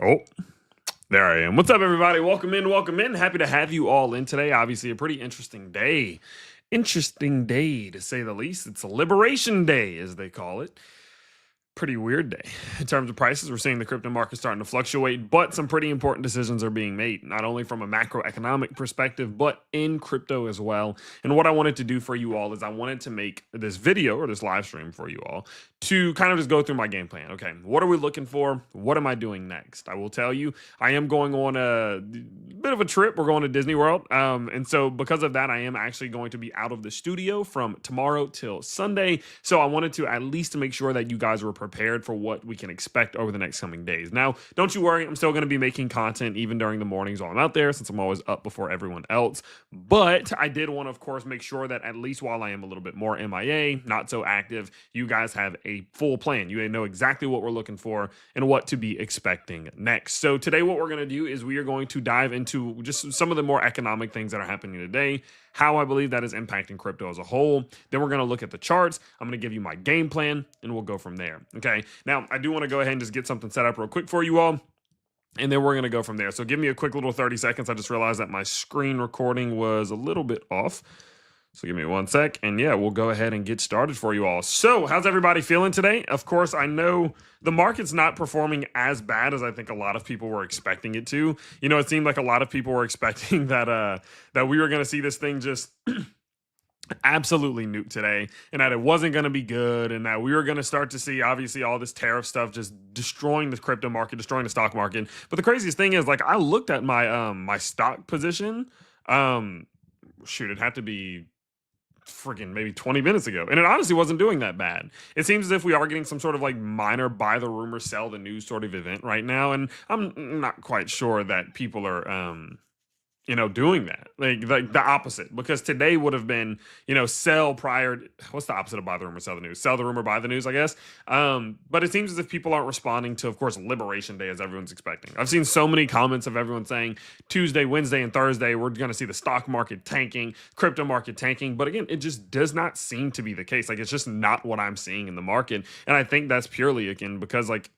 Oh, there I am. What's up, everybody? Welcome in. Welcome in. Happy to have you all in today. Obviously, a pretty interesting day. Interesting day, to say the least. It's a Liberation Day, as they call it. Pretty weird day. In terms of prices, we're seeing the crypto market starting to fluctuate, but some pretty important decisions are being made, not only from a macroeconomic perspective, but in crypto as well. And what I wanted to do for you all is I wanted to make this video or this live stream for you all to kind of just go through my game plan. Okay, what are we looking for? What am I doing next? I will tell you, I am going on a bit of a trip. We're going to Disney World. And so because of that, I am actually going to be out of the studio from tomorrow till Sunday. So I wanted to at least make sure that you guys were prepared for what we can expect over the next coming days. Now, don't you worry, I'm still going to be making content even during the mornings while I'm out there, since I'm always up before everyone else. But I did want to, of course, make sure that at least while I am a little bit more MIA, not so active, you guys have a full plan. You know exactly what we're looking for and what to be expecting next. So today what we're going to do is we are going to dive into just some of the more economic things that are happening today, how I believe that is impacting crypto as a whole. Then we're going to look at the charts. I'm going to give you my game plan and we'll go from there. Okay. Now, I do want to go ahead and just get something set up real quick for you all, and then we're going to go from there. So give me a quick little 30 seconds. I just realized that my screen recording was a little bit off. So give me one sec, and yeah, we'll go ahead and get started for you all. So how's everybody feeling today? Of course, I know the market's not performing as bad as I think a lot of people were expecting it to. You know, it seemed like a lot of people were expecting that we were going to see this thing just absolutely nuke today, and that it wasn't going to be good, and that we were going to start to see obviously all this tariff stuff just destroying the crypto market, destroying the stock market. But the craziest thing is, like, I looked at my my stock position. Shoot, it'd have to be freaking maybe 20 minutes ago, and it honestly wasn't doing that bad. It seems as if we are getting some sort of like minor buy the rumor, sell the news sort of event right now, and I'm not quite sure that people are doing that. Like the opposite, because today would have been, sell prior. What's the opposite of buy the rumor, sell the news? Sell the rumor, buy the news, I guess. But it seems as if people aren't responding to, of course, Liberation Day as everyone's expecting. I've seen so many comments of everyone saying Tuesday, Wednesday, and Thursday, we're going to see the stock market tanking, crypto market tanking. But again, it just does not seem to be the case. Like, it's just not what I'm seeing in the market. And I think that's purely, again, because like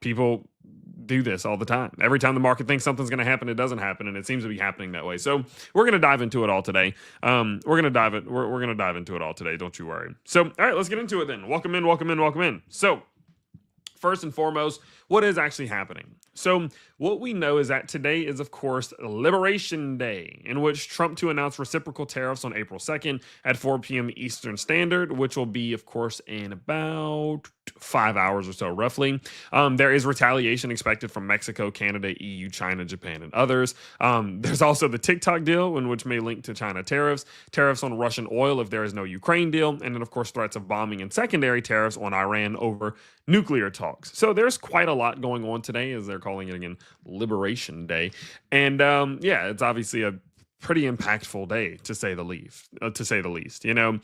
people do this all the time. Every time the market thinks something's going to happen, it doesn't happen, and it seems to be happening that way. So we're going to dive into it all today. We're going to dive into it all today. Don't you worry. So, all right, let's get into it then. Welcome in, welcome in, welcome in. So, first and foremost, what is actually happening? So what we know is that today is, of course, Liberation Day, in which Trump to announce reciprocal tariffs on April 2nd at 4 p.m. Eastern Standard, which will be, of course, in about 5 hours or so, roughly. There is retaliation expected from Mexico, Canada, EU, China, Japan, and others. There's also the TikTok deal, in which may link to China tariffs on Russian oil if there is no Ukraine deal, and then, of course, threats of bombing and secondary tariffs on Iran over nuclear talks. So there's quite a lot going on today, as they're calling it again, Liberation Day. And yeah, it's obviously a pretty impactful day, to say the least. The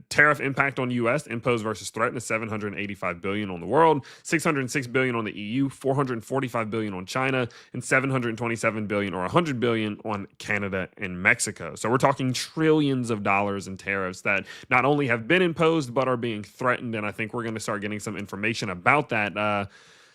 tariff impact on U.S. imposed versus threat is $785 billion on the world, $606 billion on the EU, $445 billion on China, and $727 billion or $100 billion on Canada and Mexico. So we're talking trillions of dollars in tariffs that not only have been imposed but are being threatened. And I think we're going to start getting some information about that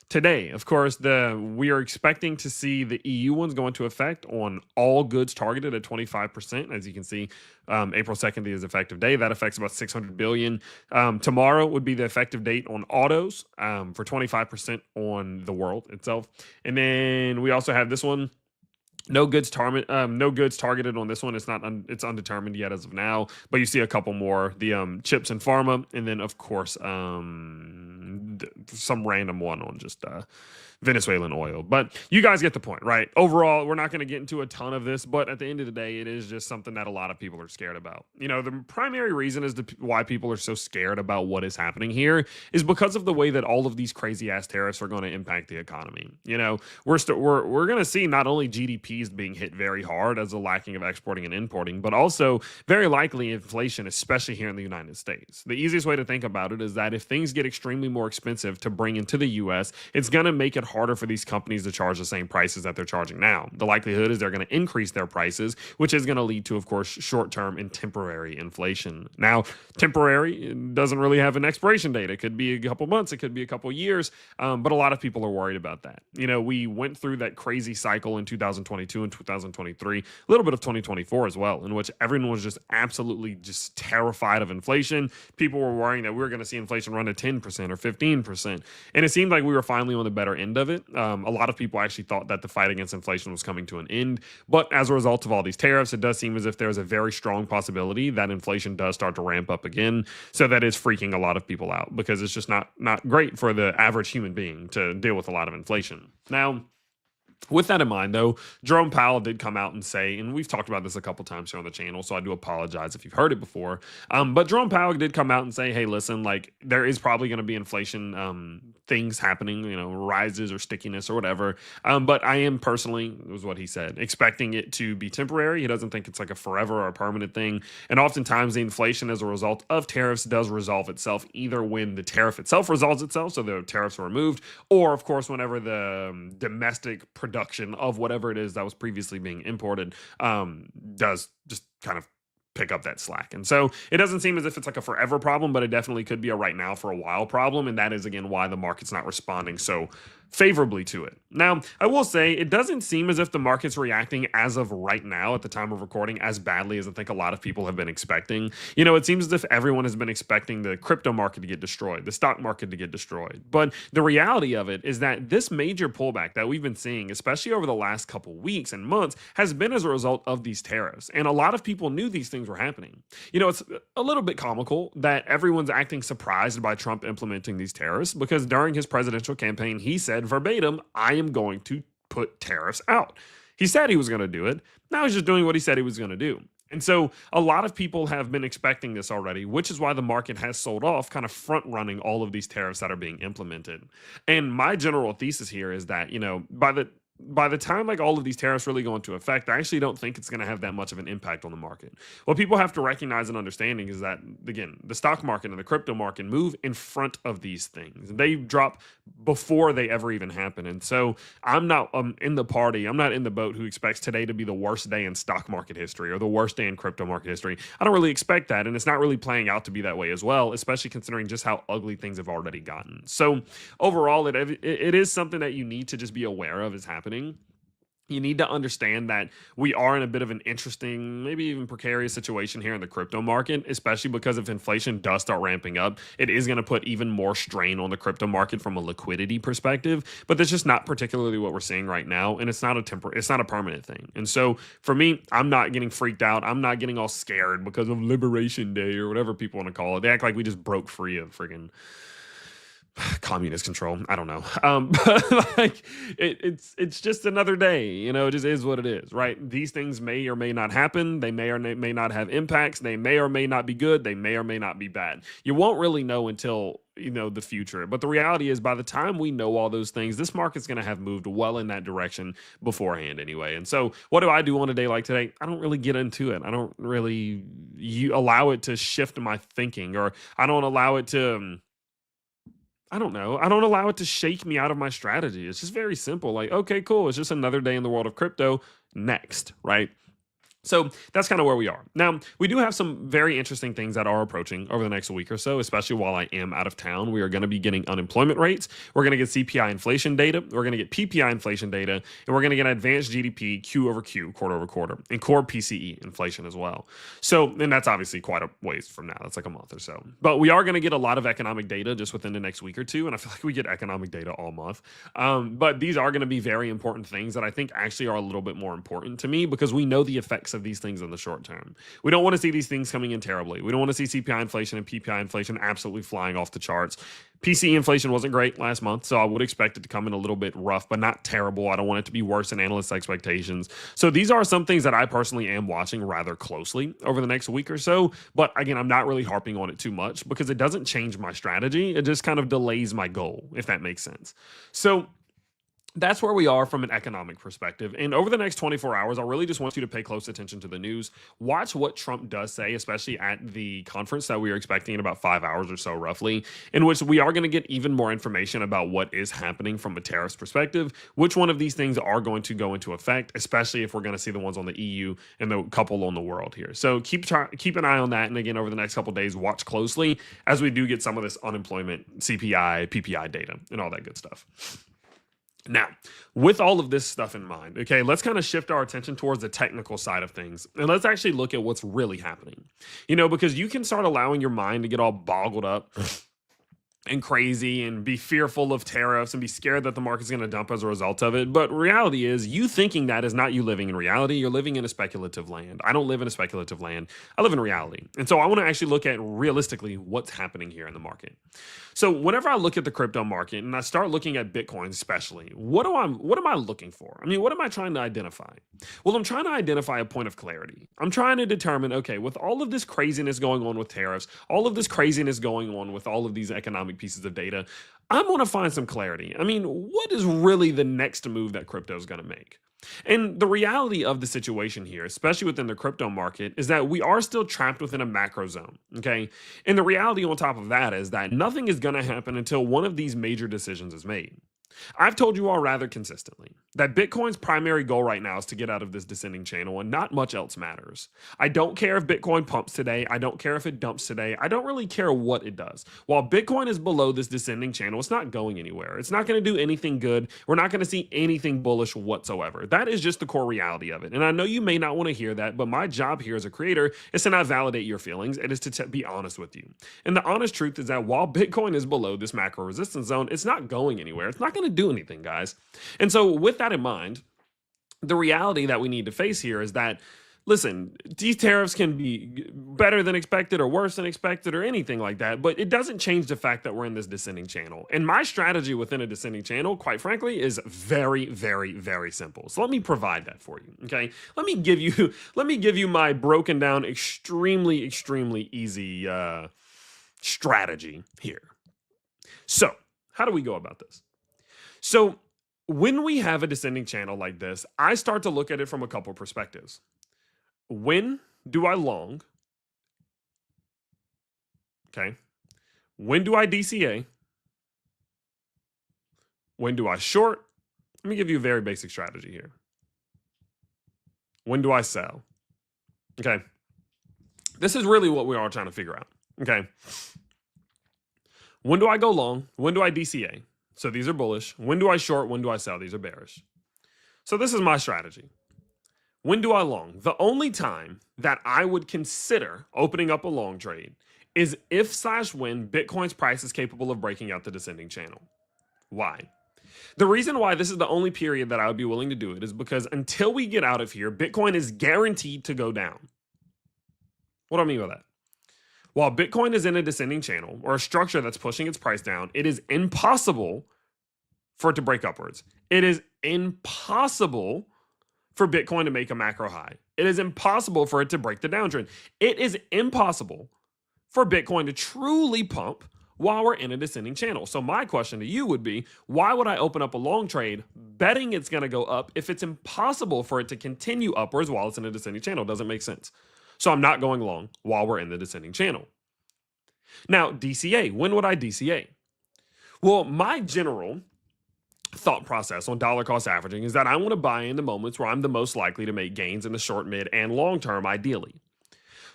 today. Of course, we are expecting to see the EU ones go into effect on all goods targeted at 25%. As you can see, April 2nd is the effective day. That affects about $600 billion. Tomorrow would be the effective date on autos for 25% on the world itself. And then we also have this one. No goods targeted on this one. It's undetermined yet as of now, but you see a couple more, the chips and pharma, and then of course some random one on just Venezuelan oil. But you guys get the point, right? Overall, we're not going to get into a ton of this, but at the end of the day, it is just something that a lot of people are scared about. The primary reason is why people are so scared about what is happening here is because of the way that all of these crazy ass tariffs are going to impact the economy. We're going to see not only GDPs being hit very hard as a lacking of exporting and importing, but also very likely inflation, especially here in the United States. The easiest way to think about it is that if things get extremely more expensive expensive to bring into the US, it's going to make it harder for these companies to charge the same prices that they're charging now. The likelihood is they're going to increase their prices, which is going to lead to, of course, short-term and temporary inflation. Now, temporary doesn't really have an expiration date. It could be a couple months, it could be a couple years, but a lot of people are worried about that. We went through that crazy cycle in 2022 and 2023, a little bit of 2024 as well, in which everyone was just absolutely just terrified of inflation. People were worrying that we were going to see inflation run to 10% or 15%, and it seemed like we were finally on the better end of it. A lot of people actually thought that the fight against inflation was coming to an end, but as a result of all these tariffs, it does seem as if there's a very strong possibility that inflation does start to ramp up again. So that is freaking a lot of people out, because it's just not great for the average human being to deal with a lot of inflation. Now, with that in mind, though, Jerome Powell did come out and say, and we've talked about this a couple times here on the channel, so I do apologize if you've heard it before, but Jerome Powell did come out and say, hey, listen, like, there is probably going to be inflation things happening, rises or stickiness or whatever, but I am personally, was what he said, expecting it to be temporary. He doesn't think it's like a forever or a permanent thing, and oftentimes the inflation as a result of tariffs does resolve itself, either when the tariff itself resolves itself, so the tariffs are removed, or, of course, whenever the domestic production of whatever it is that was previously being imported does just kind of pick up that slack. And so it doesn't seem as if it's like a forever problem, but it definitely could be a right now for a while problem. And that is, again, why the market's not responding so favorably to it. Now, I will say it doesn't seem as if the market's reacting as of right now at the time of recording as badly as I think a lot of people have been expecting. It seems as if everyone has been expecting the crypto market to get destroyed, the stock market to get destroyed. But the reality of it is that this major pullback that we've been seeing, especially over the last couple weeks and months, has been as a result of these tariffs. And a lot of people knew these things were happening. It's a little bit comical that everyone's acting surprised by Trump implementing these tariffs, because during his presidential campaign, he said verbatim, I am going to put tariffs out. He said he was going to do it. Now he's just doing what he said he was going to do. And so a lot of people have been expecting this already, which is why the market has sold off, kind of front running all of these tariffs that are being implemented. And my general thesis here is that, by the time like all of these tariffs really go into effect, I actually don't think it's going to have that much of an impact on the market. What people have to recognize and understanding is that, again, the stock market and the crypto market move in front of these things. They drop before they ever even happen. And so I'm not in the party. I'm not in the boat who expects today to be the worst day in stock market history or the worst day in crypto market history. I don't really expect that. And it's not really playing out to be that way as well, especially considering just how ugly things have already gotten. So overall, it is something that you need to just be aware of is happening. You need to understand that we are in a bit of an interesting, maybe even precarious situation here in the crypto market, especially because if inflation does start ramping up, it is going to put even more strain on the crypto market from a liquidity perspective. But that's just not particularly what we're seeing right now, and it's not a permanent thing. And so for me, I'm not getting freaked out. I'm not getting all scared because of Liberation Day or whatever people want to call it. They act like we just broke free of friggin' communist control. I don't know. But like it's just another day, it just is what it is, right? These things may or may not happen. They may or may not have impacts. They may or may not be good. They may or may not be bad. You won't really know until the future. But the reality is, by the time we know all those things, this market's going to have moved well in that direction beforehand anyway. And so what do I do on a day like today? I don't really get into it. I don't really allow it to shift my thinking, or I don't allow it to I don't know. I don't allow it to shake me out of my strategy. It's just very simple. Like, okay, cool. It's just another day in the world of crypto. Next, right? So that's kind of where we are. Now, we do have some very interesting things that are approaching over the next week or so, especially while I am out of town. We are going to be getting unemployment rates. We're going to get CPI inflation data. We're going to get PPI inflation data. And we're going to get advanced GDP Q over Q, quarter over quarter, and core PCE inflation as well. So, and that's obviously quite a ways from now. That's like a month or so. But we are going to get a lot of economic data just within the next week or two. And I feel like we get economic data all month. But these are going to be very important things that I think actually are a little bit more important to me, because we know the effects of these things in the short term. We don't want to see these things coming in terribly. We don't want to see CPI inflation and PPI inflation absolutely flying off the charts. PCE inflation wasn't great last month, so I would expect it to come in a little bit rough, but not terrible. I don't want it to be worse than analysts' expectations. So these are some things that I personally am watching rather closely over the next week or so. But again, I'm not really harping on it too much because it doesn't change my strategy. It just kind of delays my goal, if that makes sense. So That's where we are from an economic perspective. And over the next 24 hours, I really just want you to pay close attention to the news. Watch what Trump does say, especially at the conference that we are expecting in about 5 hours or so, roughly, in which we are going to get even more information about what is happening from a tariffs perspective, which one of these things are going to go into effect, especially if we're going to see the ones on the EU and the couple on the world here. So keep an eye on that. And again, over the next couple of days, watch closely as we do get some of this unemployment, CPI, PPI data, and all that good stuff. Now, with all of this stuff in mind, okay, let's kind of shift our attention towards the technical side of things. And let's actually look at what's really happening. Because you can start allowing your mind to get all boggled up and crazy and be fearful of tariffs and be scared that the market's going to dump as a result of it. But reality is, you thinking that is not you living in reality. You're living in a speculative land. I don't live in a speculative land. I live in reality. And so I want to actually look at realistically what's happening here in the market. So whenever I look at the crypto market and I start looking at Bitcoin especially, what am I looking for? I mean, what am I trying to identify? Well, I'm trying to identify a point of clarity. I'm trying to determine, okay, with all of this craziness going on with tariffs, all of this craziness going on with all of these economic pieces of data, I'm going to find some clarity. I mean, what is really the next move that crypto is going to make? And the reality of the situation here, especially within the crypto market, is that we are still trapped within a macro zone, okay? And the reality on top of that is that nothing is going to happen until one of these major decisions is made. I've told you all rather consistently that Bitcoin's primary goal right now is to get out of this descending channel and not much else matters. I don't care if Bitcoin pumps today. I don't care if it dumps today. I don't really care what it does. While Bitcoin is below this descending channel, it's not going anywhere. It's not going to do anything good. We're not going to see anything bullish whatsoever. That is just the core reality of it. And I know you may not want to hear that, but my job here as a creator is to not validate your feelings. It is to be honest with you. And the honest truth is that while Bitcoin is below this macro resistance zone, it's not going anywhere. It's not going to do anything, guys. And so with that in mind, the reality that we need to face here is that, listen, these tariffs can be better than expected or worse than expected or anything like that, but it doesn't change the fact that we're in this descending channel. And my strategy within a descending channel, quite frankly, is very, very, very simple. So let me provide that for you, okay? Let me give you my broken down, extremely, extremely easy strategy here. So how do we go about this? So when we have a descending channel like this, I start to look at it from a couple perspectives. When do I long? Okay. When do I DCA? When do I short? Let me give you a very basic strategy here. When do I sell? Okay. This is really what we are trying to figure out. Okay. When do I go long? When do I DCA? So these are bullish. When do I short? When do I sell? These are bearish. So this is my strategy. When do I long? The only time that I would consider opening up a long trade is if/when Bitcoin's price is capable of breaking out the descending channel. Why? The reason why this is the only period that I would be willing to do it is because until we get out of here, Bitcoin is guaranteed to go down. What do I mean by that? While Bitcoin is in a descending channel or a structure that's pushing its price down, it is impossible for it to break upwards. It is impossible for Bitcoin to make a macro high. It is impossible for it to break the downtrend. It is impossible for Bitcoin to truly pump while we're in a descending channel. So my question to you would be, why would I open up a long trade betting it's going to go up if it's impossible for it to continue upwards while it's in a descending channel? It doesn't make sense. So I'm not going long while we're in the descending channel. Now, DCA. When would I DCA? Well, my general thought process on dollar cost averaging is that I want to buy in the moments where I'm the most likely to make gains in the short, mid, and long term, ideally.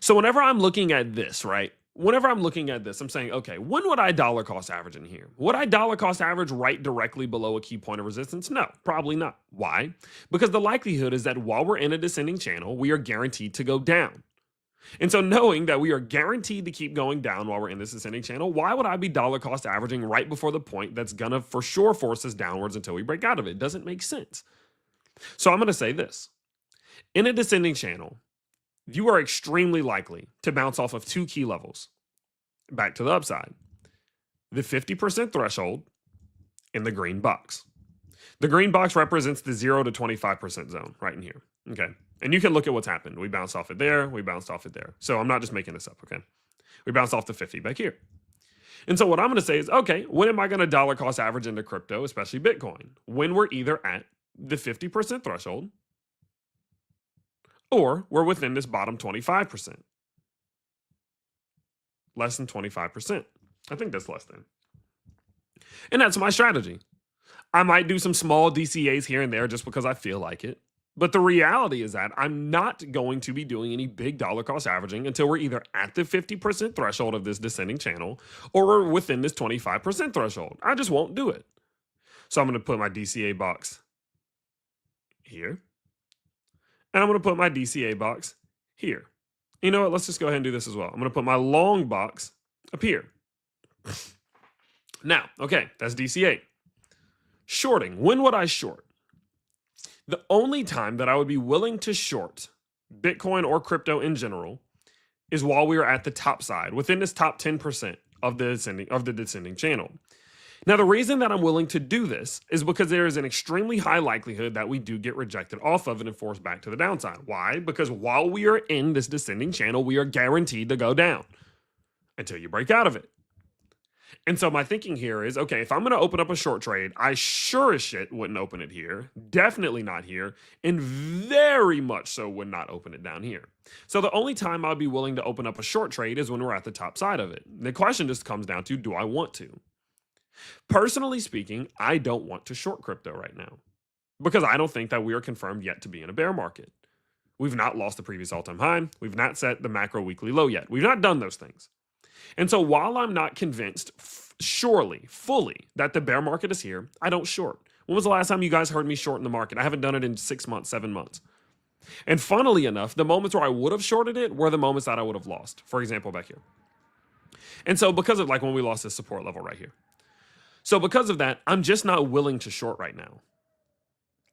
So whenever I'm looking at this, right? Whenever I'm looking at this, I'm saying, okay, when would I dollar cost average in here? Would I dollar cost average right directly below a key point of resistance? No, probably not. Why? Because the likelihood is that while we're in a descending channel, we are guaranteed to go down. And so knowing that we are guaranteed to keep going down while we're in this ascending channel, why would I be dollar cost averaging right before the point that's going to for sure force us downwards until we break out of it? It doesn't make sense. So I'm going to say this. In a descending channel, you are extremely likely to bounce off of two key levels back to the upside. The 50% threshold and the green box. The green box represents the 0 to 25% zone right in here. Okay. And you can look at what's happened. We bounced off it there. We bounced off it there. So I'm not just making this up. Okay. We bounced off the 50 back here. And so what I'm going to say is, okay, when am I going to dollar cost average into crypto, especially Bitcoin? When we're either at the 50% threshold or we're within this bottom 25%. Less than 25%. I think that's less than. And that's my strategy. I might do some small DCAs here and there just because I feel like it. But the reality is that I'm not going to be doing any big dollar cost averaging until we're either at the 50% threshold of this descending channel or we're within this 25% threshold. I just won't do it. So I'm going to put my DCA box here. And I'm going to put my DCA box here. You know what? Let's just go ahead and do this as well. I'm going to put my long box up here. Now, okay, that's DCA. Shorting. When would I short? The only time that I would be willing to short Bitcoin or crypto in general is while we are at the top side, within this top 10% of the descending channel. Now, the reason that I'm willing to do this is because there is an extremely high likelihood that we do get rejected off of it and forced back to the downside. Why? Because while we are in this descending channel, we are guaranteed to go down until you break out of it. And so my thinking here is, okay, if I'm going to open up a short trade, I sure as shit wouldn't open it here, definitely not here, and very much so would not open it down here. So the only time I'd be willing to open up a short trade is when we're at the top side of it. The question just comes down to, do I want to? Personally speaking, I don't want to short crypto right now because I don't think that we are confirmed yet to be in a bear market. We've not lost the previous all-time high. We've not set the macro weekly low yet. We've not done those things. And so while I'm not convinced surely, fully, that the bear market is here, I don't short. When was the last time you guys heard me short in the market? I haven't done it in 6 months, 7 months. And funnily enough, the moments where I would have shorted it were the moments that I would have lost. For example, back here. And so because of like when we lost this support level right here. So because of that, I'm just not willing to short right now.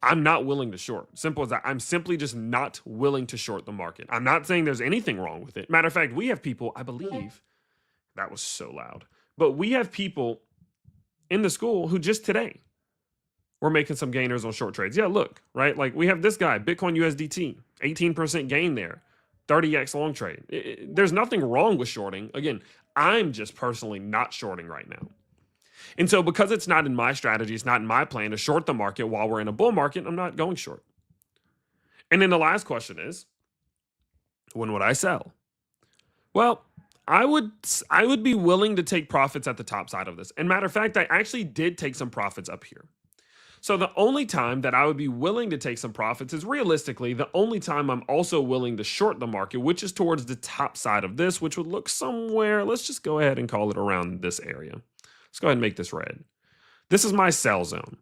I'm not willing to short. Simple as that. I'm simply just not willing to short the market. I'm not saying there's anything wrong with it. Matter of fact, we have people, I believe, that was so loud, but we have people in the school who just today were making some gainers on short trades. Yeah, look, right? Like we have this guy, Bitcoin USDT, 18% gain there, 30x long trade. There's nothing wrong with shorting. Again, I'm just personally not shorting right now. And so because it's not in my strategy, it's not in my plan to short the market while we're in a bull market, I'm not going short. And then the last question is, when would I sell? Well, I would be willing to take profits at the top side of this. And matter of fact, I actually did take some profits up here. So the only time that I would be willing to take some profits is realistically the only time I'm also willing to short the market, which is towards the top side of this, which would look somewhere, let's just go ahead and call it around this area. Let's go ahead and make this red. This is my sell zone.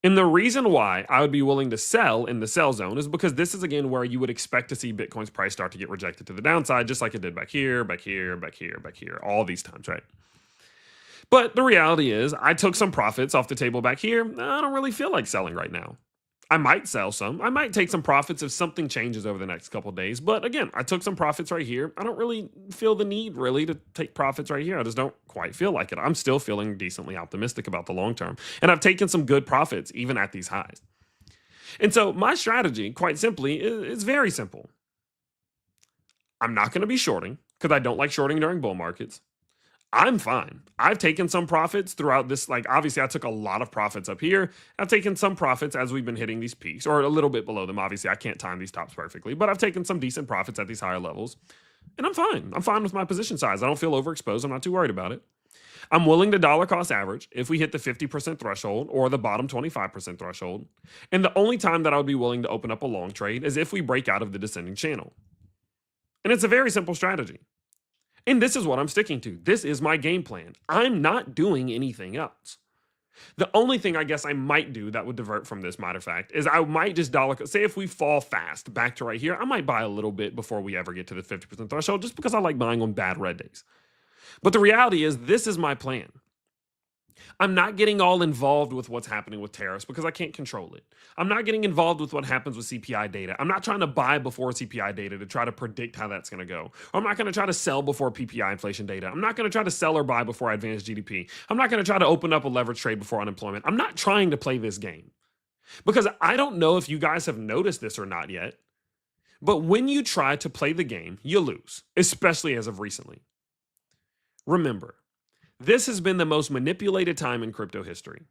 And the reason why I would be willing to sell in the sell zone is because this is, again, where you would expect to see Bitcoin's price start to get rejected to the downside, just like it did back here, back here, back here, back here, all these times, right? But the reality is I took some profits off the table back here. I don't really feel like selling right now. I might sell some. I might take some profits if something changes over the next couple of days. But again, I took some profits right here. I don't really feel the need really to take profits right here. I just don't quite feel like it. I'm still feeling decently optimistic about the long term. And I've taken some good profits even at these highs. And so my strategy, quite simply, is very simple. I'm not going to be shorting because I don't like shorting during bull markets. I'm fine. I've taken some profits throughout this. Like, obviously, I took a lot of profits up here. I've taken some profits as we've been hitting these peaks, or a little bit below them. Obviously, I can't time these tops perfectly, but I've taken some decent profits at these higher levels. And I'm fine. I'm fine with my position size. I don't feel overexposed. I'm not too worried about it. I'm willing to dollar cost average if we hit the 50% threshold or the bottom 25% threshold. And the only time that I would be willing to open up a long trade is if we break out of the descending channel. And it's a very simple strategy. And this is what I'm sticking to. This is my game plan. I'm not doing anything else. The only thing I guess I might do that would divert from this, matter of fact, is I might just say if we fall fast back to right here, I might buy a little bit before we ever get to the 50% threshold just because I like buying on bad red days. But the reality is this is my plan. I'm not getting all involved with what's happening with tariffs because I can't control it. I'm not getting involved with what happens with CPI data. I'm not trying to buy before CPI data to try to predict how that's going to go. Or I'm not going to try to sell before PPI inflation data. I'm not going to try to sell or buy before advanced GDP. I'm not going to try to open up a leverage trade before unemployment. I'm not trying to play this game. Because I don't know if you guys have noticed this or not yet, but when you try to play the game, you lose, especially as of recently. Remember, This has been the most manipulated time in crypto history.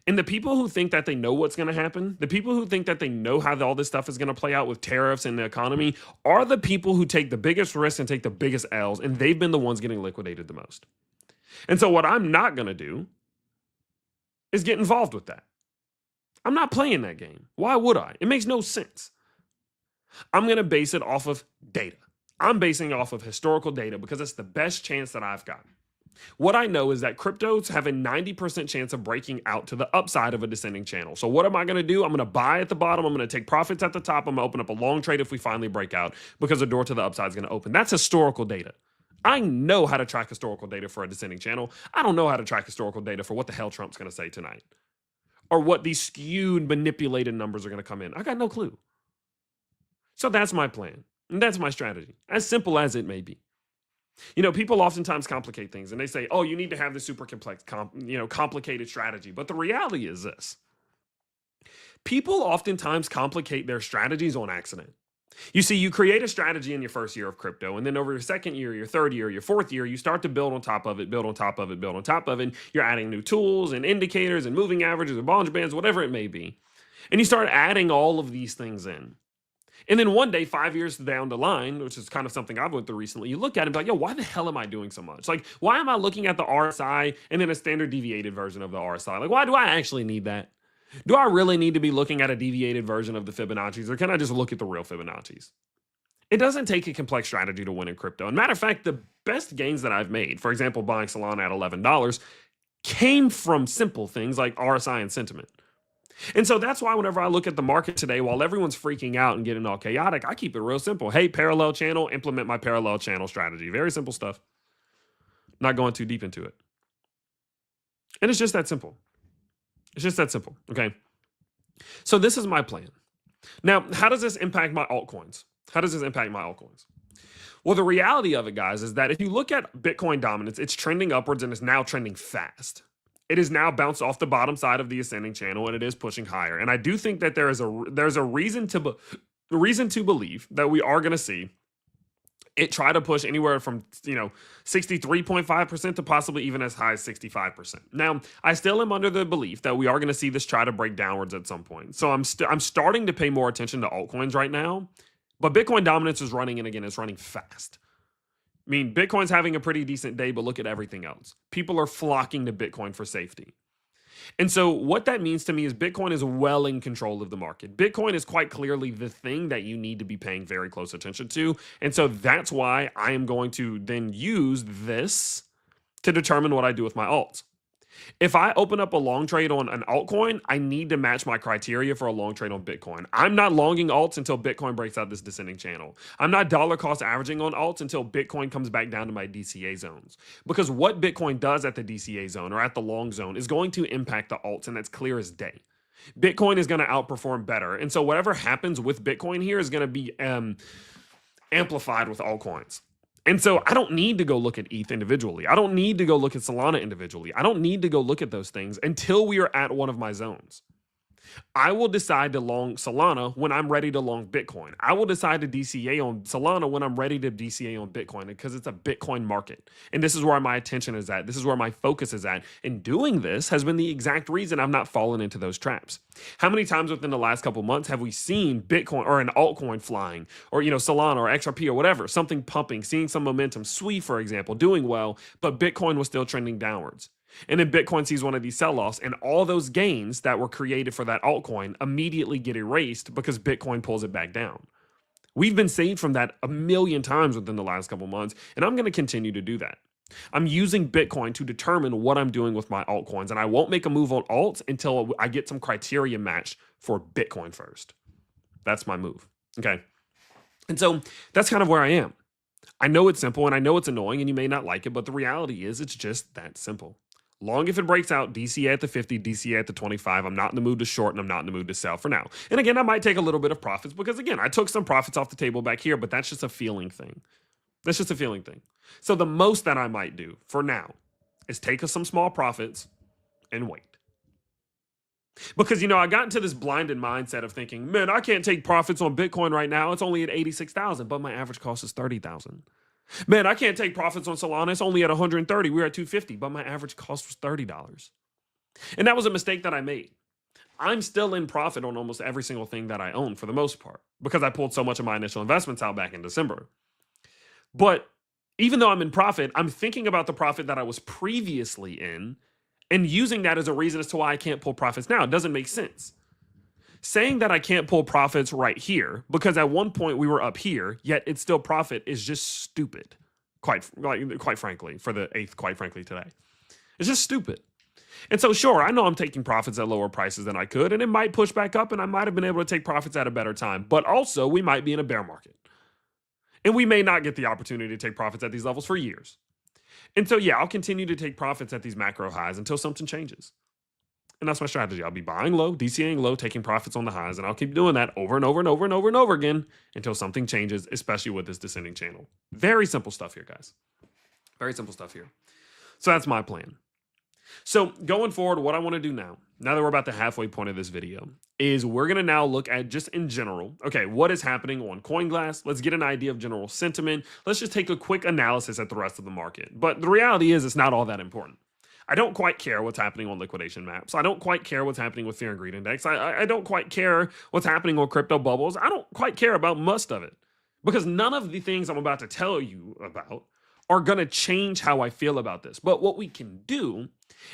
And the people who think that they know what's going to happen, the people who think that they know how all this stuff is going to play out with tariffs and the economy, are the people who take the biggest risks and take the biggest L's, and they've been the ones getting liquidated the most. And so what I'm not going to do is get involved with that. I'm not playing that game. Why would I? It makes no sense. I'm going to base it off of data. I'm basing it off of historical data because it's the best chance that I've got. What I know is that cryptos have a 90% chance of breaking out to the upside of a descending channel. So what am I going to do? I'm going to buy at the bottom. I'm going to take profits at the top. I'm going to open up a long trade if we finally break out because the door to the upside is going to open. That's historical data. I know how to track historical data for a descending channel. I don't know how to track historical data for what the hell Trump's going to say tonight or what these skewed, manipulated numbers are going to come in. I got no clue. So that's my plan. And that's my strategy, as simple as it may be. You know, people oftentimes complicate things and they say, oh, you need to have this super complex, complicated strategy. But the reality is this. People oftentimes complicate their strategies on accident. You see, you create a strategy in your first year of crypto, and then over your second year, your third year, your fourth year, you start to build on top of it, build on top of it, build on top of it. You're adding new tools and indicators and moving averages and Bollinger Bands, whatever it may be. And you start adding all of these things in. And then one day, 5 years down the line, which is kind of something I've went through recently, you look at it and be like, yo, why the hell am I doing so much? Like, why am I looking at the RSI and then a standard deviated version of the RSI? Like, why do I actually need that? Do I really need to be looking at a deviated version of the Fibonacci's, or can I just look at the real Fibonacci's? It doesn't take a complex strategy to win in crypto. And matter of fact, the best gains that I've made, for example, buying Solana at $11, came from simple things like RSI and sentiment. And so that's why whenever I look at the market today, while everyone's freaking out and getting all chaotic, I keep it real simple. Hey, parallel channel, implement my parallel channel strategy. Very simple stuff. Not going too deep into it. And it's just that simple. It's just that simple. Okay. So this is my plan. Now, how does this impact my altcoins? How does this impact my altcoins? Well, the reality of it, guys, is that if you look at Bitcoin dominance, it's trending upwards and it's now trending fast. It is now bounced off the bottom side of the ascending channel and it is pushing higher. And I do think that there's a reason to believe that we are going to see it try to push anywhere from 63.5% to possibly even as high as 65%. Now, I still am under the belief that we are going to see this try to break downwards at some point. So I'm starting to pay more attention to altcoins right now. But Bitcoin dominance is running, and again, it's running fast. I mean, Bitcoin's having a pretty decent day, but look at everything else. People are flocking to Bitcoin for safety. And so what that means to me is Bitcoin is well in control of the market. Bitcoin is quite clearly the thing that you need to be paying very close attention to. And so that's why I am going to then use this to determine what I do with my alts. If I open up a long trade on an altcoin, I need to match my criteria for a long trade on Bitcoin. I'm not longing alts until Bitcoin breaks out this descending channel. I'm not dollar cost averaging on alts until Bitcoin comes back down to my DCA zones. Because what Bitcoin does at the DCA zone or at the long zone is going to impact the alts, and that's clear as day. Bitcoin is going to outperform better. And so whatever happens with Bitcoin here is going to be amplified with altcoins. And so I don't need to go look at ETH individually. I don't need to go look at Solana individually. I don't need to go look at those things until we are at one of my zones. I will decide to long Solana when I'm ready to long Bitcoin. I will decide to DCA on Solana when I'm ready to DCA on Bitcoin because it's a Bitcoin market. And this is where my attention is at. This is where my focus is at. And doing this has been the exact reason I've not fallen into those traps. How many times within the last couple months have we seen Bitcoin or an altcoin flying or, Solana or XRP or whatever, something pumping, seeing some momentum, SWI, for example, doing well, but Bitcoin was still trending downwards. And then Bitcoin sees one of these sell-offs and all those gains that were created for that altcoin immediately get erased because Bitcoin pulls it back down. We've been saved from that a million times within the last couple months, and I'm going to continue to do that. I'm using Bitcoin to determine what I'm doing with my altcoins, and I won't make a move on alts until I get some criteria matched for Bitcoin first. That's my move. Okay. And so that's kind of where I am. I know it's simple and I know it's annoying and you may not like it, but the reality is it's just that simple. Long if it breaks out, DCA at the 50, DCA at the 25. I'm not in the mood to short and I'm not in the mood to sell for now. And again, I might take a little bit of profits because again, I took some profits off the table back here, but that's just a feeling thing. That's just a feeling thing. So the most that I might do for now is take some small profits and wait. Because, I got into this blinded mindset of thinking, man, I can't take profits on Bitcoin right now. It's only at 86,000, but my average cost is 30,000. Man, I can't take profits on Solana. It's only at 130. We were at 250, but my average cost was $30. And that was a mistake that I made. I'm still in profit on almost every single thing that I own for the most part because I pulled so much of my initial investments out back in December. But even though I'm in profit, I'm thinking about the profit that I was previously in and using that as a reason as to why I can't pull profits now. It doesn't make sense. Saying that I can't pull profits right here because at one point we were up here, yet it's still profit is just stupid. Quite frankly, for the eighth, quite frankly, today. It's just stupid. And so, sure, I know I'm taking profits at lower prices than I could, and it might push back up, and I might have been able to take profits at a better time. But also, we might be in a bear market. And we may not get the opportunity to take profits at these levels for years. And so, yeah, I'll continue to take profits at these macro highs until something changes. And that's my strategy. I'll be buying low, DCAing low, taking profits on the highs, and I'll keep doing that over and over and over and over and over again until something changes, especially with this descending channel. Very simple stuff here, guys. Very simple stuff here. So that's my plan. So going forward, what I want to do now that we're about the halfway point of this video, is we're going to now look at just in general, okay, what is happening on CoinGlass? Let's get an idea of general sentiment. Let's just take a quick analysis at the rest of the market. But the reality is it's not all that important. I don't quite care what's happening on liquidation maps. I don't quite care what's happening with Fear and Greed Index. I don't quite care what's happening on crypto bubbles. I don't quite care about most of it because none of the things I'm about to tell you about are going to change how I feel about this. But what we can do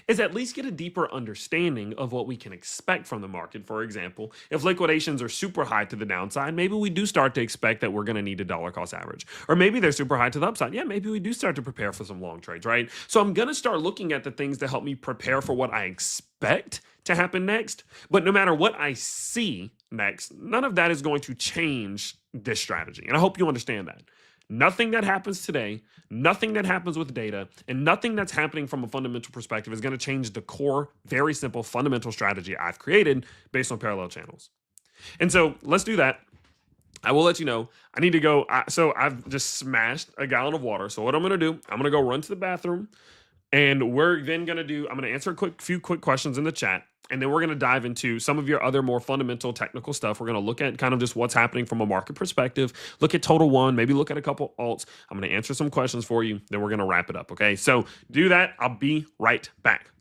is at least get a deeper understanding of what we can expect from the market. For example, if liquidations are super high to the downside, maybe we do start to expect that we're going to need a dollar cost average. Or maybe they're super high to the upside. Yeah, maybe we do start to prepare for some long trades, right? So I'm going to start looking at the things to help me prepare for what I expect to happen next. But no matter what I see next, none of that is going to change this strategy. And I hope you understand that. Nothing that happens today, nothing that happens with data, and nothing that's happening from a fundamental perspective is going to change the core, very simple fundamental strategy I've created based on parallel channels. And so let's do that. I will let you know. I need to go. So I've just smashed a gallon of water. So what I'm going to do, I'm going to go run to the bathroom. And we're then going to I'm going to answer a few quick questions in the chat. And then we're going to dive into some of your other more fundamental technical stuff. We're going to look at kind of just what's happening from a market perspective, look at Total One, maybe look at a couple alts. I'm going to answer some questions for you. Then we're going to wrap it up. Okay. So do that. I'll be right back.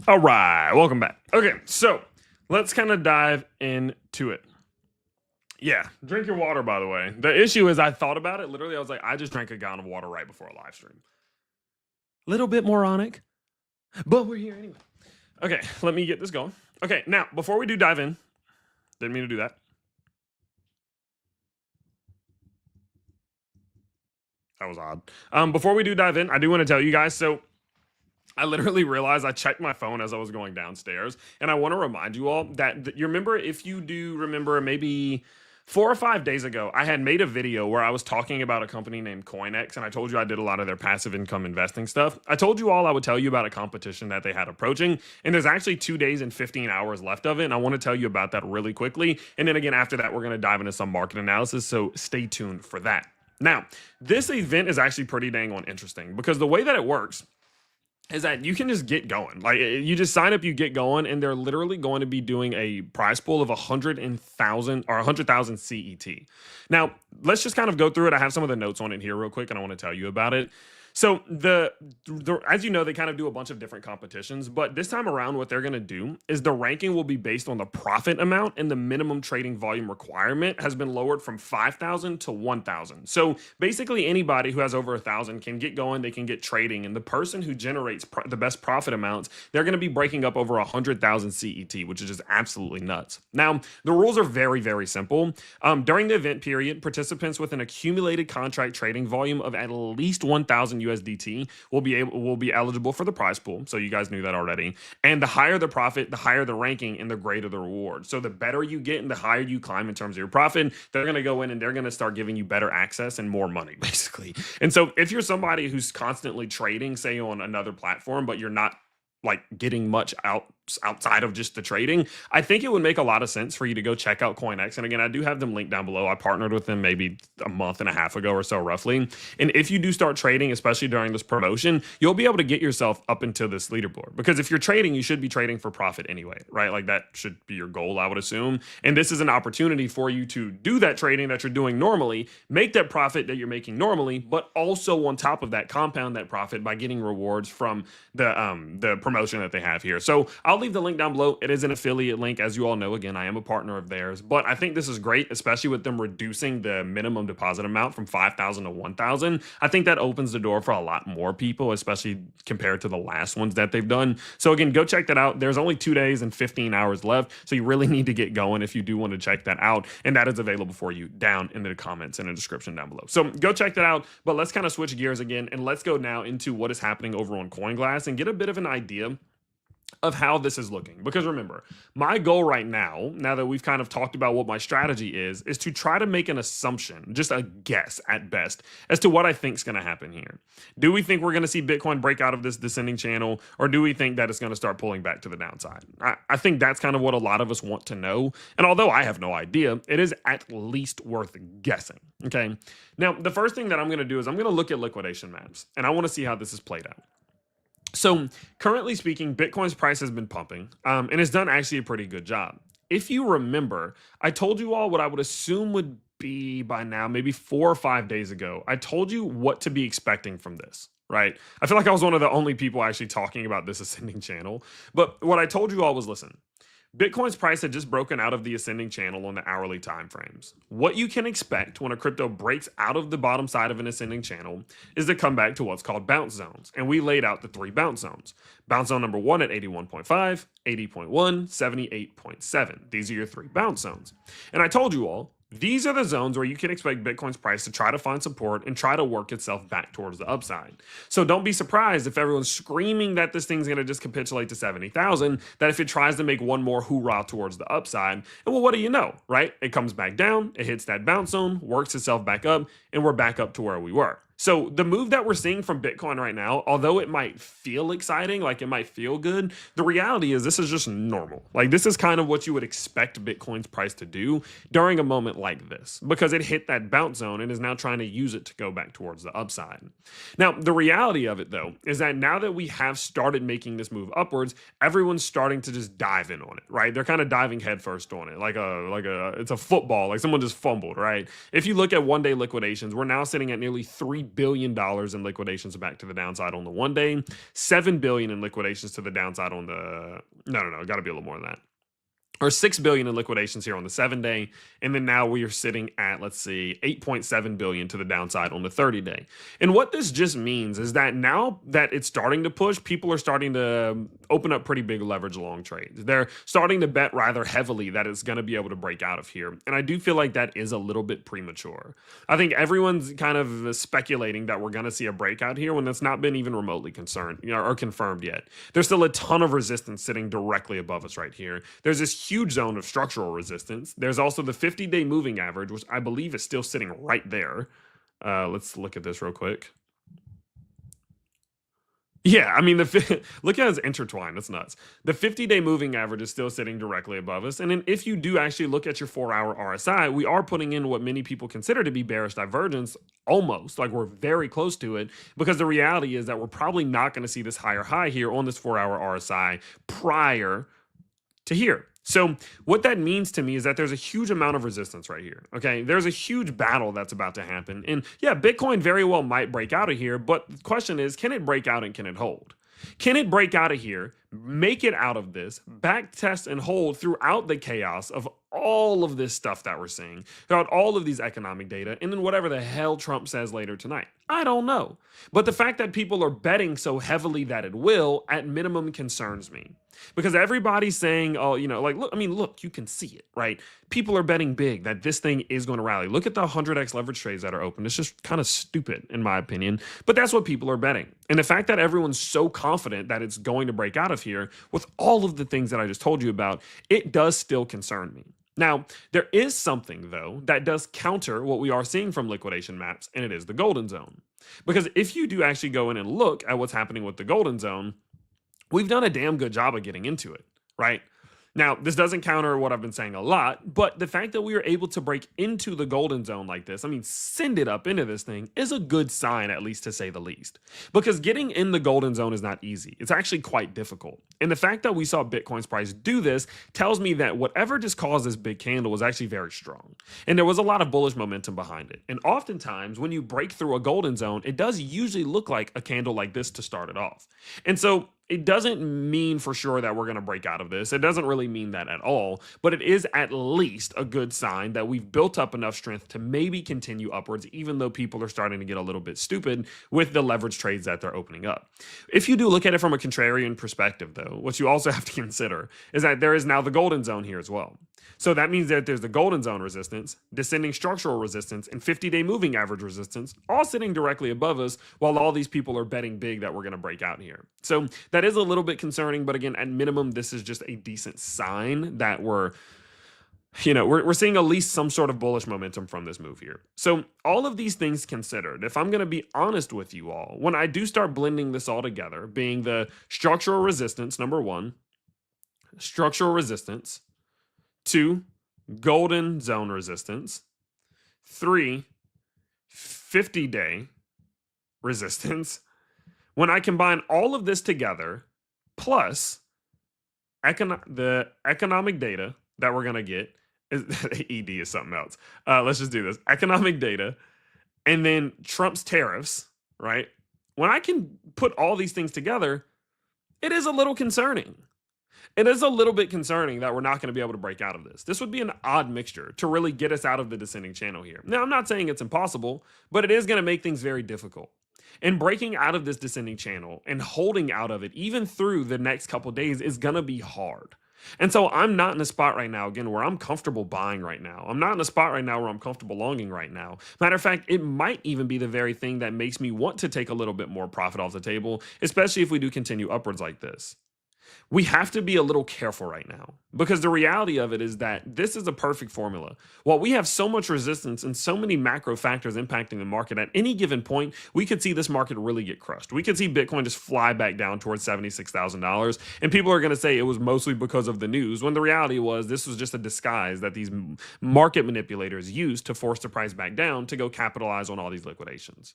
All right. Welcome back. Okay. So let's kind of dive into it. Yeah, drink your water, by the way. The issue is I thought about it. Literally, I was like, I just drank a gallon of water right before a live stream. Little bit moronic, but we're here anyway. Okay, let me get this going. Okay, now before we do dive in, didn't mean to do that. That was odd. Before we do dive in, I do want to tell you guys. So I literally realized I checked my phone as I was going downstairs, and I want to remind you all that you remember, if you do remember, maybe 4 or 5 days ago, I had made a video where I was talking about a company named CoinX, and I told you I did a lot of their passive income investing stuff. I told you all I would tell you about a competition that they had approaching, and there's actually 2 days and 15 hours left of it, and I want to tell you about that really quickly. And then again, after that, we're going to dive into some market analysis, so stay tuned for that. Now, this event is actually pretty dang on interesting because the way that it works is that you can just get going. Like, you just sign up, you get going, and they're literally going to be doing a prize pool of 100,000 CET. Now, let's just kind of go through it. I have some of the notes on it here real quick, and I want to tell you about it. So as you know, they kind of do a bunch of different competitions, but this time around, what they're going to do is the ranking will be based on the profit amount, and the minimum trading volume requirement has been lowered from 5,000 to 1,000. So basically, anybody who has over 1,000 can get going, they can get trading, and the person who generates the best profit amounts, they're going to be breaking up over 100,000 CET, which is just absolutely nuts. Now, the rules are very, very simple. During the event period, participants with an accumulated contract trading volume of at least 1,000 USDT will be eligible for the prize pool. So you guys knew that already. And the higher the profit, the higher the ranking, and the greater the reward. So the better you get and the higher you climb in terms of your profit, they're going to go in and they're going to start giving you better access and more money, basically. And so if you're somebody who's constantly trading, say on another platform, but you're not like getting much outside of just the trading, I think it would make a lot of sense for you to go check out CoinX. And again, I do have them linked down below. I partnered with them maybe a month and a half ago or so, roughly. And if you do start trading, especially during this promotion, you'll be able to get yourself up into this leaderboard, because if you're trading, you should be trading for profit anyway, right? Like, that should be your goal, I would assume. And this is an opportunity for you to do that trading that you're doing normally, make that profit that you're making normally, but also on top of that, compound that profit by getting rewards from the promotion that they have here. So I'll leave the link down below. It is an affiliate link, as you all know. Again, I am a partner of theirs, but I think this is great, especially with them reducing the minimum deposit amount from 5,000 to 1,000. I think that opens the door for a lot more people, especially compared to the last ones that they've done. So again, go check that out. There's only 2 days and 15 hours left, so you really need to get going if you do want to check that out, and that is available for you down in the comments and the description down below. So go check that out, but let's kind of switch gears again, and let's go now into what is happening over on CoinGlass and get a bit of an idea of how this is looking. Because remember, my goal right now that we've kind of talked about what my strategy is to try to make an assumption, just a guess at best, as to what I think is going to happen here. Do we think we're going to see Bitcoin break out of this descending channel, or do we think that it's going to start pulling back to the downside? I think that's kind of what a lot of us want to know. And although I have no idea, it is at least worth guessing. Okay. Now, the first thing that I'm going to do is I'm going to look at liquidation maps, and I want to see how this is played out. So currently speaking, Bitcoin's price has been pumping, and it's done actually a pretty good job. If you remember, I told you all what I would assume would be by now, maybe 4 or 5 days ago. I told you what to be expecting from this, right? I feel like I was one of the only people actually talking about this ascending channel. But what I told you all was, listen, Bitcoin's price had just broken out of the ascending channel on the hourly time frames. What you can expect when a crypto breaks out of the bottom side of an ascending channel is to come back to what's called bounce zones. And we laid out the 3 bounce zones. Bounce zone number 1 at 81.5, 80.1, 78.7. These are your 3 bounce zones. And I told you all, these are the zones where you can expect Bitcoin's price to try to find support and try to work itself back towards the upside. So don't be surprised if everyone's screaming that this thing's going to just capitulate to 70,000, that if it tries to make one more hoorah towards the upside, and well, what do you know, right? It comes back down, it hits that bounce zone, works itself back up, and we're back up to where we were. So the move that we're seeing from Bitcoin right now, although it might feel exciting, like it might feel good, the reality is this is just normal. Like, this is kind of what you would expect Bitcoin's price to do during a moment like this, because it hit that bounce zone and is now trying to use it to go back towards the upside. Now, the reality of it, though, is that now that we have started making this move upwards, everyone's starting to just dive in on it, right? They're kind of diving headfirst on it, it's a football, like someone just fumbled, right? If you look at one-day liquidations, we're now sitting at nearly $3 billion in liquidations back to the downside on the 1 day, $7 billion in liquidations to the downside on the, no, got to be a little more than that. or 6 billion in liquidations here on the 7-day, and then now we are sitting at, let's see, 8.7 billion to the downside on the 30-day. And what this just means is that now that it's starting to push, people are starting to open up pretty big leverage long trades. They're starting to bet rather heavily that it's going to be able to break out of here, and I do feel like that is a little bit premature. I think everyone's kind of speculating that we're going to see a breakout here when that's not been even remotely concerned, or confirmed yet. There's still a ton of resistance sitting directly above us right here. There's this huge zone of structural resistance. There's also the 50-day moving average, which I believe is still sitting right there. Let's look at this real quick. Yeah, I mean, look at it's intertwined. That's nuts. The 50-day moving average is still sitting directly above us. And then if you do actually look at your 4-hour RSI, we are putting in what many people consider to be bearish divergence, almost like we're very close to it, because the reality is that we're probably not going to see this higher high here on this 4-hour RSI prior to here. So what that means to me is that there's a huge amount of resistance right here. Okay, there's a huge battle that's about to happen. And yeah, Bitcoin very well might break out of here, but the question is, can it break out and can it hold? Can it break out of here, make it out of this, back test and hold throughout the chaos of all of this stuff that we're seeing, throughout all of these economic data, and then whatever the hell Trump says later tonight? I don't know. But the fact that people are betting so heavily that it will, at minimum, concerns me. Because everybody's saying, oh, like, look, I mean, look, you can see it, right? People are betting big that this thing is going to rally. Look at the 100x leverage trades that are open. It's just kind of stupid, in my opinion. But that's what people are betting. And the fact that everyone's so confident that it's going to break out of here with all of the things that I just told you about, it does still concern me. Now, there is something, though, that does counter what we are seeing from liquidation maps, and it is the golden zone. Because if you do actually go in and look at what's happening with the golden zone, we've done a damn good job of getting into it, right? Now, this doesn't counter what I've been saying a lot, but the fact that we are able to break into the golden zone like this, I mean, send it up into this thing, is a good sign, at least to say the least. Because getting in the golden zone is not easy. It's actually quite difficult. And the fact that we saw Bitcoin's price do this tells me that whatever just caused this big candle was actually very strong. And there was a lot of bullish momentum behind it. And oftentimes, when you break through a golden zone, it does usually look like a candle like this to start it off. And so it doesn't mean for sure that we're going to break out of this. It doesn't really mean that at all, but it is at least a good sign that we've built up enough strength to maybe continue upwards, even though people are starting to get a little bit stupid with the leverage trades that they're opening up. If you do look at it from a contrarian perspective, though, what you also have to consider is that there is now the golden zone here as well. So that means that there's the golden zone resistance, descending structural resistance, and 50-day moving average resistance, all sitting directly above us, while all these people are betting big that we're going to break out here. So that is a little bit concerning, but again, at minimum, this is just a decent sign that we're seeing at least some sort of bullish momentum from this move here. So all of these things considered, if I'm going to be honest with you all, when I do start blending this all together, being the structural resistance, number one, structural resistance, 2, golden zone resistance, 3, 50-day resistance. When I combine all of this together, plus the economic data that we're going to get, ED is something else. Let's just do this. Economic data, and then Trump's tariffs, right? When I can put all these things together, it is a little concerning. It is a little bit concerning that we're not going to be able to break out of this. This would be an odd mixture to really get us out of the descending channel here. Now, I'm not saying it's impossible, but it is going to make things very difficult. And breaking out of this descending channel and holding out of it, even through the next couple of days, is going to be hard. And so I'm not in a spot right now, again, where I'm comfortable buying right now. I'm not in a spot right now where I'm comfortable longing right now. Matter of fact, it might even be the very thing that makes me want to take a little bit more profit off the table, especially if we do continue upwards like this. We have to be a little careful right now, because the reality of it is that this is a perfect formula. While we have so much resistance and so many macro factors impacting the market, at any given point, we could see this market really get crushed. We could see Bitcoin just fly back down towards $76,000, and people are going to say it was mostly because of the news, when the reality was this was just a disguise that these market manipulators used to force the price back down to go capitalize on all these liquidations.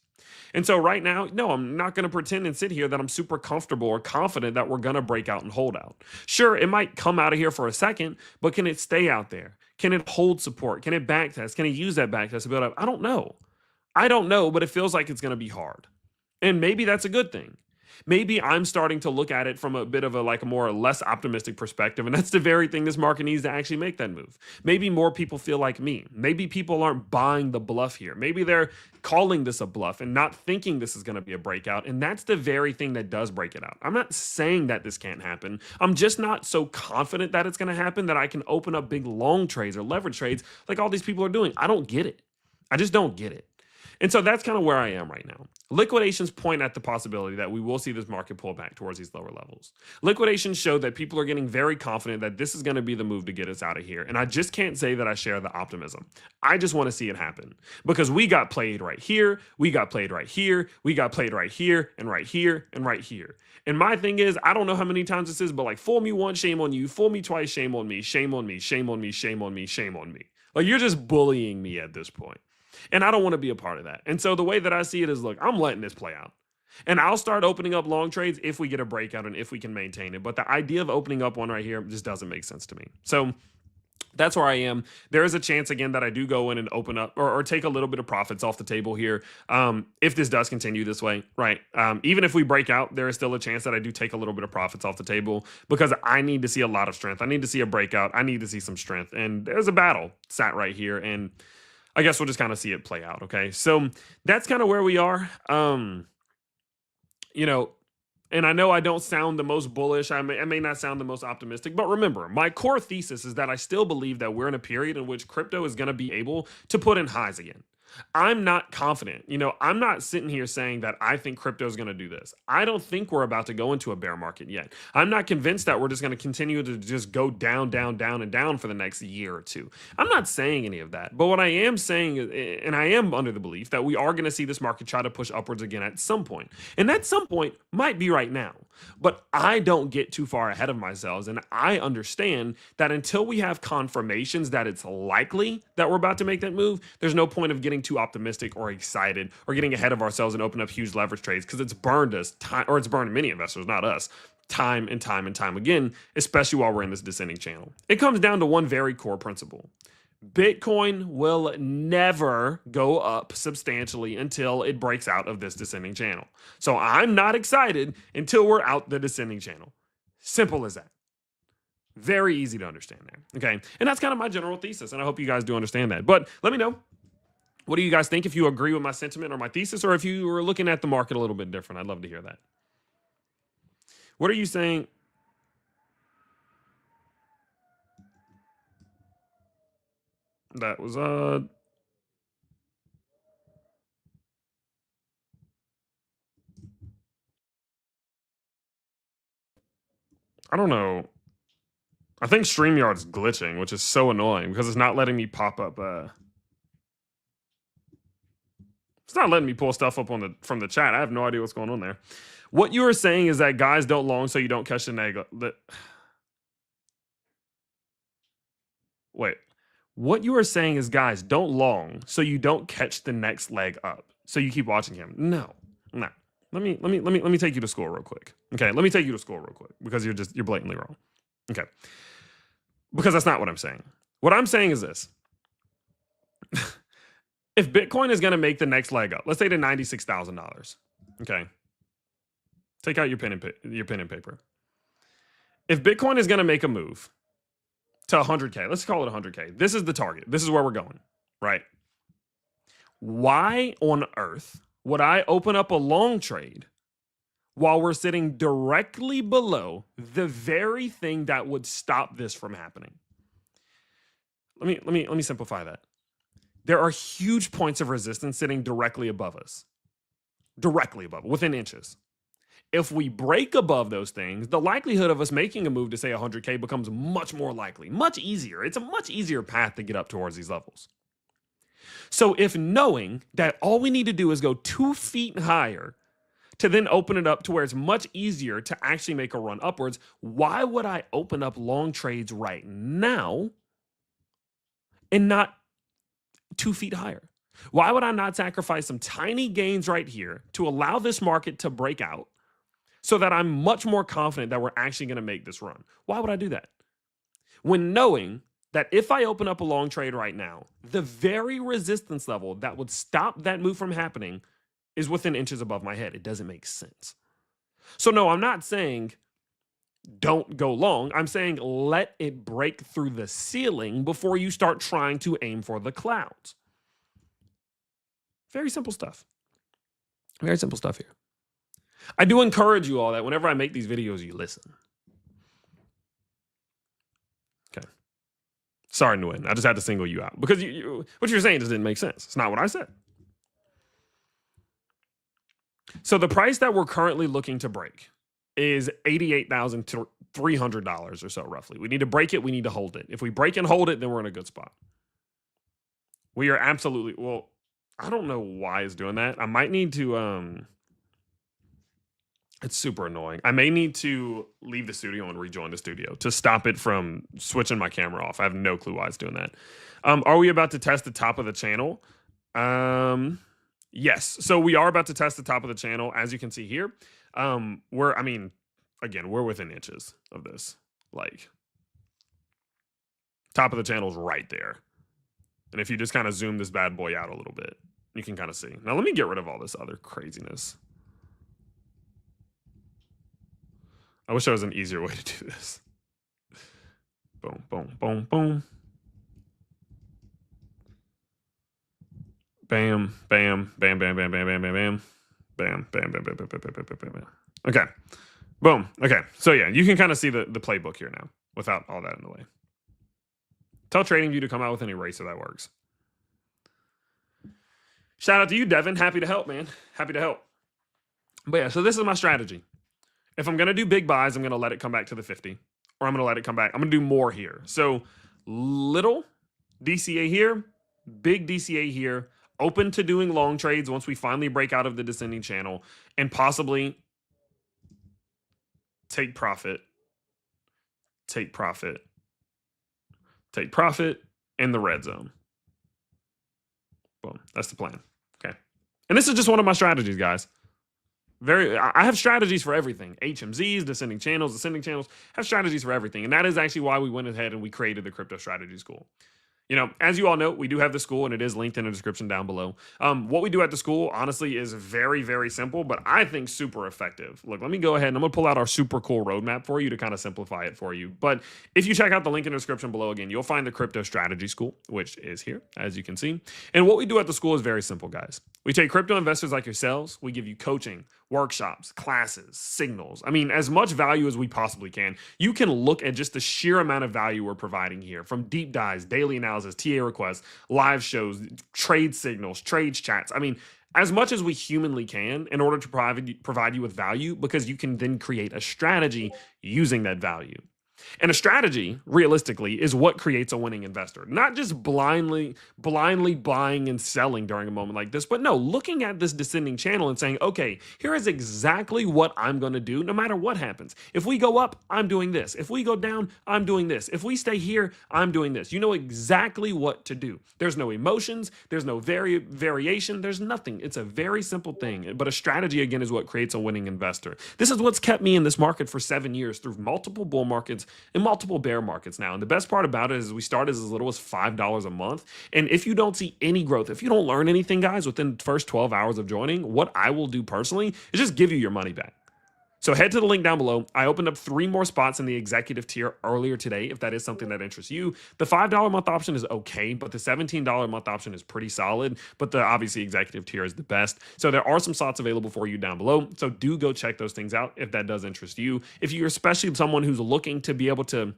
And so right now, no, I'm not going to pretend and sit here that I'm super comfortable or confident that we're going to break out and hold out. Sure, it might come out of here for a second, but can it stay out there? Can it hold support? Can it backtest? Can it use that backtest to build up? I don't know. I don't know, but it feels like it's going to be hard. And maybe that's a good thing. Maybe I'm starting to look at it from a bit of a like a more or less optimistic perspective, and that's the very thing this market needs to actually make that move. Maybe more people feel like me. Maybe people aren't buying the bluff here. Maybe they're calling this a bluff and not thinking this is going to be a breakout, and that's the very thing that does break it out. I'm not saying that this can't happen. I'm just not so confident that it's going to happen that I can open up big long trades or leverage trades like all these people are doing. I don't get it. I just don't get it. And so that's kind of where I am right now. Liquidations point at the possibility that we will see this market pull back towards these lower levels. Liquidations show that people are getting very confident that this is going to be the move to get us out of here. And I just can't say that I share the optimism. I just want to see it happen because we got played right here. We got played right here. We got played right here and right here and right here. And my thing is, I don't know how many times this is, but like fool me once, shame on you. Fool me twice, shame on me. Shame on me. Shame on me. Shame on me. Shame on me. Like you're just bullying me at this point. And I don't want to be a part of that. And so the way that I see it is, look, I'm letting this play out. And I'll start opening up long trades if we get a breakout and if we can maintain it. But the idea of opening up one right here just doesn't make sense to me. So that's where I am. There is a chance, again, that I do go in and open up or take a little bit of profits off the table here if this does continue this way, right? Even if we break out, there is still a chance that I do take a little bit of profits off the table because I need to see a lot of strength. I need to see a breakout. I need to see some strength. And there's a battle sat right here. And I guess we'll just kind of see it play out. Okay. So that's kind of where we are. You know, and I know I don't sound the most bullish. I may not sound the most optimistic, but remember, my core thesis is that I still believe that we're in a period in which crypto is going to be able to put in highs again. I'm not confident. I'm not sitting here saying that I think crypto is going to do this. I don't think we're about to go into a bear market yet. I'm not convinced that we're just going to continue to just go down, down, down, and down for the next year or two. I'm not saying any of that. But what I am saying, and I am under the belief that we are going to see this market try to push upwards again at some point. And that some point might be right now. But I don't get too far ahead of myself. And I understand that until we have confirmations that it's likely that we're about to make that move, there's no point of getting too optimistic or excited or getting ahead of ourselves and open up huge leverage trades because it's burned us time, or it's burned many investors, not us, time and time and time again, especially while we're in this descending channel. It comes down to one very core principle. Bitcoin will never go up substantially until it breaks out of this descending channel. So I'm not excited until we're out the descending channel. Simple as that. Very easy to understand there. Okay. And that's kind of my general thesis. And I hope you guys do understand that. But let me know. What do you guys think? If you agree with my sentiment or my thesis, or if you were looking at the market a little bit different, I'd love to hear that. What are you saying? That was I don't know. I think StreamYard's glitching, which is so annoying because it's not letting me pop up. It's not letting me pull stuff up from the chat. I have no idea what's going on there. What you are saying is that guys don't long so you don't catch the neg. Wait. What you are saying is guys don't long so you don't catch the next leg up. So you keep watching him. No. Let me take you to school real quick. Okay, let me take you to school real quick because you're blatantly wrong. Okay. Because that's not what I'm saying. What I'm saying is this. If Bitcoin is going to make the next leg up, let's say to $96,000. Okay. Take out your pen and paper. If Bitcoin is going to make a move to 100K, let's call it 100K. This is the target. This is where we're going, right? Why on earth would I open up a long trade while we're sitting directly below the very thing that would stop this from happening? Let me simplify that. There are huge points of resistance sitting directly above us. Directly above, within inches. If we break above those things, the likelihood of us making a move to say 100K becomes much more likely, much easier. It's a much easier path to get up towards these levels. So if knowing that all we need to do is go 2 feet higher to then open it up to where it's much easier to actually make a run upwards, why would I open up long trades right now and not 2 feet higher? Why would I not sacrifice some tiny gains right here to allow this market to break out so that I'm much more confident that we're actually going to make this run? Why would I do that? When knowing that if I open up a long trade right now, the very resistance level that would stop that move from happening is within inches above my head. It doesn't make sense. So no, I'm not saying don't go long. I'm saying let it break through the ceiling before you start trying to aim for the clouds. Very simple stuff. Very simple stuff here. I do encourage you all that whenever I make these videos, you listen. Okay. Sorry, Nguyen. I just had to single you out because what you're saying just didn't make sense. It's not what I said. So the price that we're currently looking to break is $88,300 or so, roughly. We need to break it. We need to hold it. If we break and hold it, then we're in a good spot. We are absolutely, well, I don't know why it's doing that. I might need to, it's super annoying. I may need to leave the studio and rejoin the studio to stop it from switching my camera off. I have no clue why it's doing that. Are we about to test the top of the channel? Yes. So we are about to test the top of the channel. As you can see here, we're within inches of this. Like, top of the channel is right there. And if you just kind of zoom this bad boy out a little bit, you can kind of see. Now, let me get rid of all this other craziness. I wish there was an easier way to do this. Boom, boom, boom, boom. Bam, bam, bam, bam, bam, bam, bam, bam, bam. Bam, bam, bam, bam, bam, bam, bam, bam, bam, bam. Okay. Boom. Okay. So yeah, you can kind of see the playbook here now without all that in the way. Tell TradingView to come out with an eraser that works. Shout out to you, Devin. Happy to help, man. Happy to help. But yeah, so this is my strategy. If I'm going to do big buys, I'm going to let it come back to the 50. Or I'm going to let it come back. I'm going to do more here. So little DCA here, big DCA here, open to doing long trades once we finally break out of the descending channel, and possibly take profit in the red zone. Boom. That's the plan. Okay. And this is just one of my strategies, guys. I have strategies for everything. HMZs, descending channels, ascending channels, have strategies for everything. And that is actually why we went ahead and we created the Crypto Strategy School. You know, as you all know, we do have the school, and it is linked in the description down below. What we do at the school, honestly, is very, very simple, but I think super effective. Look, let me go ahead and I'm going to pull out our super cool roadmap for you to kind of simplify it for you. But if you check out the link in the description below, again, you'll find the Crypto Strategy School, which is here, as you can see. And what we do at the school is very simple, guys. We take crypto investors like yourselves. We give you coaching, workshops, classes, signals. I mean, as much value as we possibly can. You can look at just the sheer amount of value we're providing here, from deep dives, daily analysis, TA requests, live shows, trade signals, trades chats. I mean, as much as we humanly can in order to provide you with value, because you can then create a strategy using that value. And a strategy, realistically, is what creates a winning investor. Not just blindly buying and selling during a moment like this, but no, looking at this descending channel and saying, okay, here is exactly what I'm going to do no matter what happens. If we go up, I'm doing this. If we go down, I'm doing this. If we stay here, I'm doing this. You know exactly what to do. There's no emotions. There's no variation. There's nothing. It's a very simple thing. But a strategy, again, is what creates a winning investor. This is what's kept me in this market for 7 years through multiple bull markets and multiple bear markets now. And the best part about it is we started as little as $5 a month. And if you don't see any growth, if you don't learn anything, guys, within the first 12 hours of joining, what I will do personally is just give you your money back. So head to the link down below. I opened up 3 more spots in the executive tier earlier today, if that is something that interests you. The $5 a month option is okay, but the $17 a month option is pretty solid. But the obviously executive tier is the best. So there are some slots available for you down below. So do go check those things out if that does interest you. If you're especially someone who's looking to be able to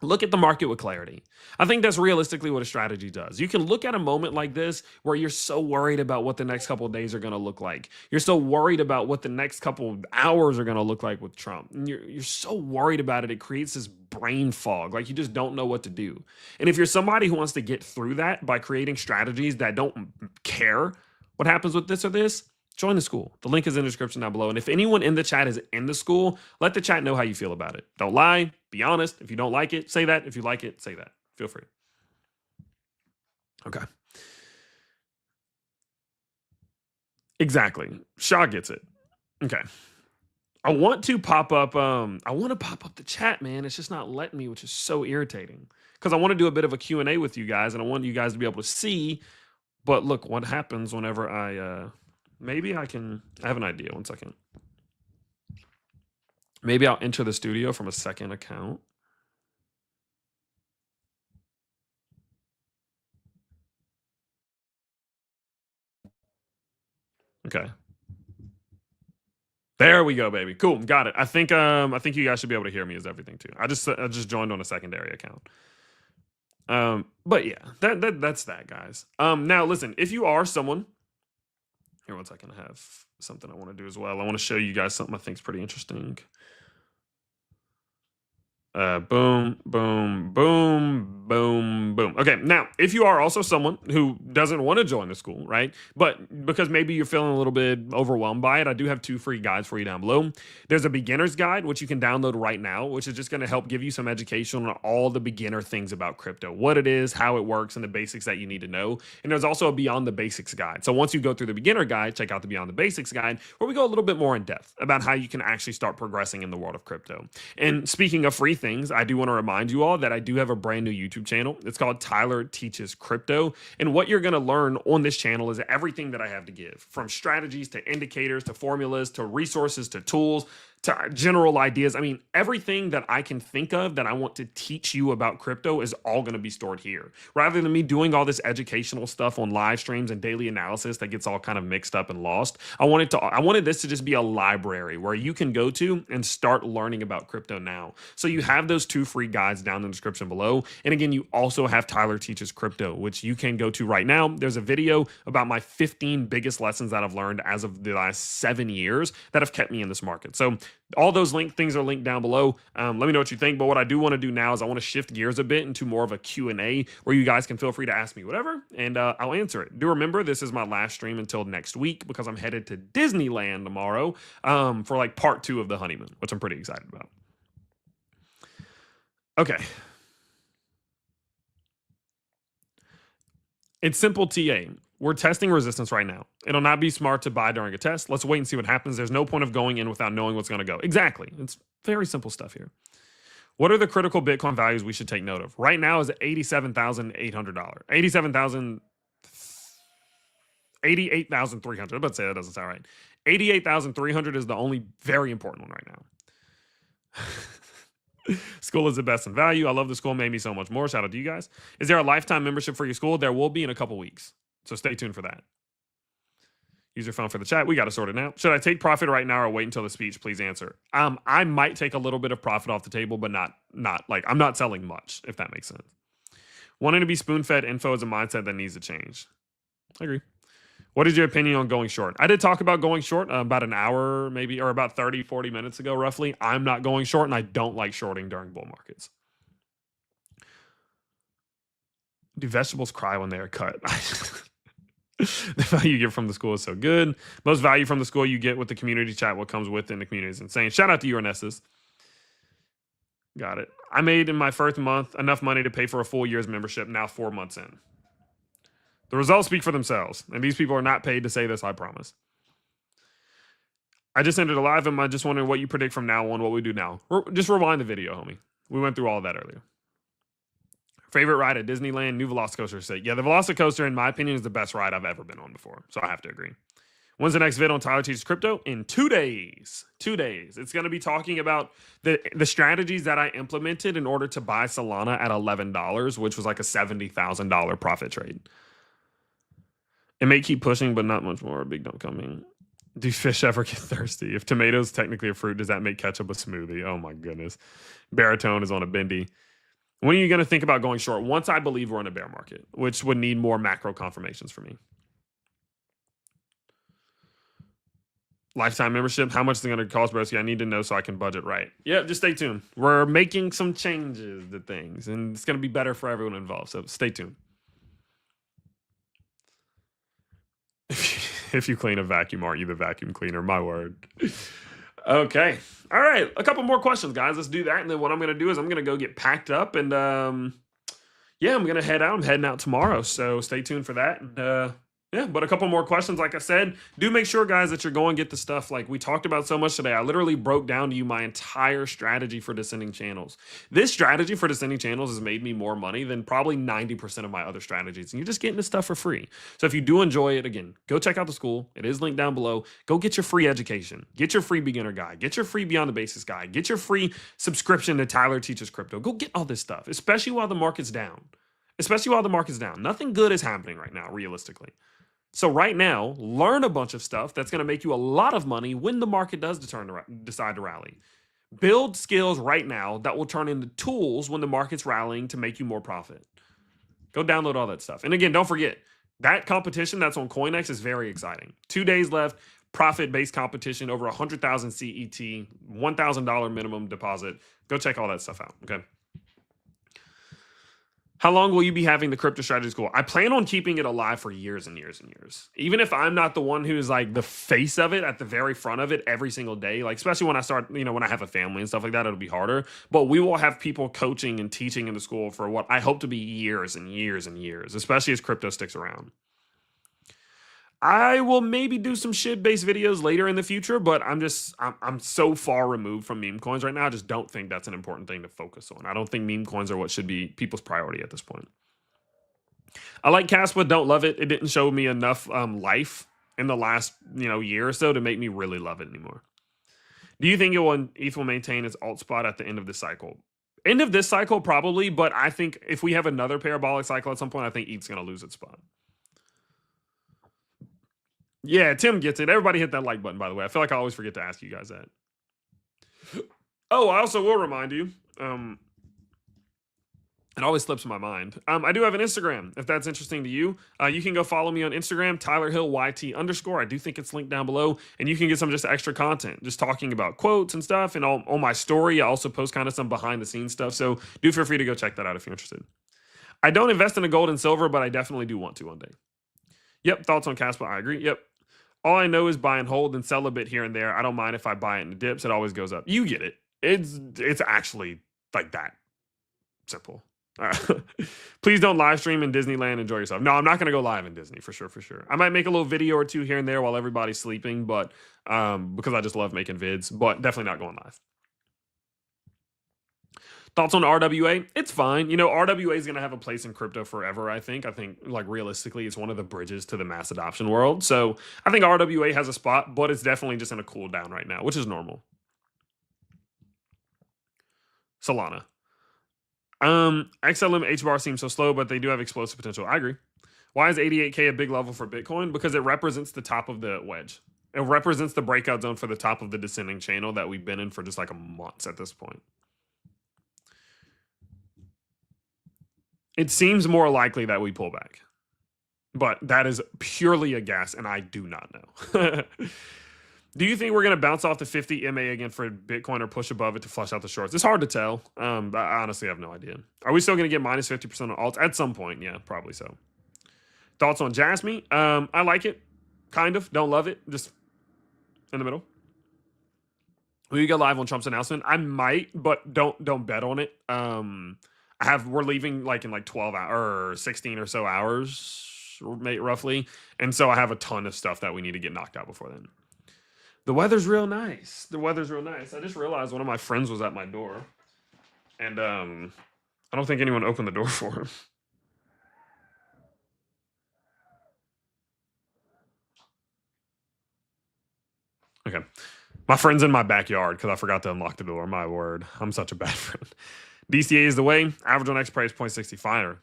look at the market with clarity. I think that's realistically what a strategy does. You can look at a moment like this where you're so worried about what the next couple of days are going to look like. You're so worried about what the next couple of hours are going to look like with Trump. And you're so worried about it. It creates this brain fog. Like you just don't know what to do. And if you're somebody who wants to get through that by creating strategies that don't care what happens with this or this, join the school. The link is in the description down below. And if anyone in the chat is in the school, let the chat know how you feel about it. Don't lie. Be honest. If you don't like it, say that. If you like it, say that. Feel free. Okay. Exactly. Shaw gets it. Okay. I want to pop up the chat, man. It's just not letting me, which is so irritating. Because I want to do a bit of a Q&A with you guys, and I want you guys to be able to see. But look, what happens whenever I maybe I have an idea. 1 second. Maybe I'll enter the studio from a second account. Okay. There we go, baby. Cool, got it. I think you guys should be able to hear me as everything too. I just joined on a secondary account. But yeah, that's that, guys. Now listen, if you are someone here, 1 second, I have something I want to do as well. I want to show you guys something I think is pretty interesting. Boom, boom, boom, boom, boom. Okay, now if you are also someone who doesn't want to join the school, right? But because maybe you're feeling a little bit overwhelmed by it, I do have 2 free guides for you down below. There's a beginner's guide, which you can download right now, which is just going to help give you some education on all the beginner things about crypto, what it is, how it works, and the basics that you need to know. And there's also a Beyond the Basics guide. So once you go through the beginner guide, check out the Beyond the Basics guide, where we go a little bit more in depth about how you can actually start progressing in the world of crypto. And speaking of free things, I do want to remind you all that I do have a brand new YouTube channel. It's called Tyler Teaches Crypto. And what you're going to learn on this channel is everything that I have to give, from strategies to indicators to formulas to resources to tools to general ideas. I mean, everything that I can think of that I want to teach you about crypto is all going to be stored here. Rather than me doing all this educational stuff on live streams and daily analysis that gets all kind of mixed up and lost, I wanted this to just be a library where you can go to and start learning about crypto now. So you have those 2 free guides down in the description below. And again, you also have Tyler Teaches Crypto, which you can go to right now. There's a video about my 15 biggest lessons that I've learned as of the last 7 years that have kept me in this market. So all those things are linked down below. Let me know what you think. But what I do want to do now is I want to shift gears a bit into more of a Q&A where you guys can feel free to ask me whatever, and I'll answer it. Do remember, this is my last stream until next week because I'm headed to Disneyland tomorrow for like part 2 of the honeymoon, which I'm pretty excited about. Okay. It's simple, TA. We're testing resistance right now. It'll not be smart to buy during a test. Let's wait and see what happens. There's no point of going in without knowing what's going to go. Exactly. It's very simple stuff here. What are the critical Bitcoin values we should take note of? Right now is $87,800. 88,300. I'm about to say that doesn't sound right. 88,300 is the only very important one right now. School is the best in value. I love the school. Made me so much more. Shout out to you guys. Is there a lifetime membership for your school? There will be in a couple weeks. So stay tuned for that. Use your phone for the chat. We got to sort it now. Should I take profit right now or wait until the speech? Please answer. I might take a little bit of profit off the table, but not like I'm not selling much, if that makes sense. Wanting to be spoon-fed info is a mindset that needs to change. I agree. What is your opinion on going short? I did talk about going short about an hour, maybe, or about 30, 40 minutes ago, roughly. I'm not going short, and I don't like shorting during bull markets. Do vegetables cry when they are cut? The value you get from the school is so good. Most value from the school you get with the community chat, what comes within the community is insane. Shout out to you, Ernestus. Got it. I made in my first month enough money to pay for a full year's membership, now 4 months in. The results speak for themselves, and these people are not paid to say this, I promise. I just ended a live, and I'm just wondering what you predict from now on, what we do now. Just rewind the video, homie. We went through all of that earlier. Favorite ride at Disneyland? New Velocicoaster state. Yeah, the Velocicoaster, in my opinion, is the best ride I've ever been on before. So I have to agree. When's the next vid on Tyler Teaches Crypto? In 2 days. 2 days. It's going to be talking about the strategies that I implemented in order to buy Solana at $11, which was like a $70,000 profit trade. It may keep pushing, but not much more. Big dump coming. Do fish ever get thirsty? If tomatoes technically a fruit, does that make ketchup a smoothie? Oh my goodness. Baritone is on a bendy. When are you going to think about going short? Once I believe we're in a bear market, which would need more macro confirmations for me. Lifetime membership. How much is it going to cost, broski? I need to know so I can budget right. Yeah, just stay tuned. We're making some changes to things, and it's going to be better for everyone involved. So stay tuned. If you clean a vacuum, aren't you the vacuum cleaner? My word. Okay. All right. A couple more questions, guys. Let's do that. And then what I'm going to do is I'm going to go get packed up. And yeah, I'm going to head out. I'm heading out tomorrow. So stay tuned for that. And Yeah, but a couple more questions. Like I said, do make sure, guys, that you're going to get the stuff like we talked about so much today. I literally broke down to you my entire strategy for descending channels. This strategy for descending channels has made me more money than probably 90% of my other strategies. And you're just getting this stuff for free. So if you do enjoy it, again, go check out the school. It is linked down below. Go get your free education. Get your free beginner guide. Get your free Beyond the Basics guide. Get your free subscription to Tyler Teaches Crypto. Go get all this stuff, especially while the market's down. Especially while the market's down. Nothing good is happening right now, realistically. So right now, learn a bunch of stuff that's going to make you a lot of money when the market does decide to rally. Build skills right now that will turn into tools when the market's rallying to make you more profit. Go download all that stuff. And again, don't forget, that competition that's on CoinEx is very exciting. 2 days left, profit-based competition, over 100,000 CET, $1,000 minimum deposit. Go check all that stuff out, okay? How long will you be having the crypto strategy school? I plan on keeping it alive for years and years and years. Even if I'm not the one who's like the face of it at the very front of it every single day, like especially when I start, when I have a family and stuff like that, it'll be harder. But we will have people coaching and teaching in the school for what I hope to be years and years and years, especially as crypto sticks around. I will maybe do some shit-based videos later in the future, but I'm so far removed from meme coins right now. I just don't think that's an important thing to focus on. I don't think meme coins are what should be people's priority at this point. I like Caspa, don't love it. It didn't show me enough life in the last year or so to make me really love it anymore. Do you think ETH will maintain its alt spot at the end of this cycle? End of this cycle, probably, but I think if we have another parabolic cycle at some point, I think ETH's going to lose its spot. Yeah, Tim gets it. Everybody hit that like button, by the way. I feel like I always forget to ask you guys that. Oh, I also will remind you, it always slips my mind. I do have an Instagram. If that's interesting to you, you can go follow me on Instagram, TylerHillYT_. I do think it's linked down below, and you can get some just extra content, just talking about quotes and stuff. And on my story, I also post kind of some behind the scenes stuff. So do feel free to go check that out if you're interested. I don't invest in the gold and silver, but I definitely do want to one day. Yep, thoughts on Caspa? I agree. Yep. All I know is buy and hold and sell a bit here and there. I don't mind if I buy it in the dips. It always goes up. You get it. It's actually like that simple. Please don't live stream in Disneyland. Enjoy yourself. No, I'm not going to go live in Disney for sure. I might make a little video or two here and there while everybody's sleeping, but because I just love making vids, but definitely not going live. Thoughts on RWA? It's fine. RWA is going to have a place in crypto forever, I think. Like, realistically, it's one of the bridges to the mass adoption world. So I think RWA has a spot, but it's definitely just in a cool down right now, which is normal. Solana. XLM HBAR seems so slow, but they do have explosive potential. I agree. Why is 88K a big level for Bitcoin? Because it represents the top of the wedge. It represents the breakout zone for the top of the descending channel that we've been in for just like a month at this point. It seems more likely that we pull back, but that is purely a guess, and I do not know. Do you think we're going to bounce off the 50 MA again for Bitcoin or push above it to flush out the shorts? It's hard to tell. I honestly have no idea. Are we still going to get minus 50% on alts? At some point, yeah, probably so. Thoughts on Jasmine? I like it, kind of. Don't love it, just in the middle. Will you go live on Trump's announcement? I might, but don't bet on it. We're leaving like in like 12 hours or 16 or so hours, roughly. And so I have a ton of stuff that we need to get knocked out before then. The weather's real nice. I just realized one of my friends was at my door. And I don't think anyone opened the door for him. Okay. My friend's in my backyard because I forgot to unlock the door. My word. I'm such a bad friend. DCA is the way. Average on X price 0.65.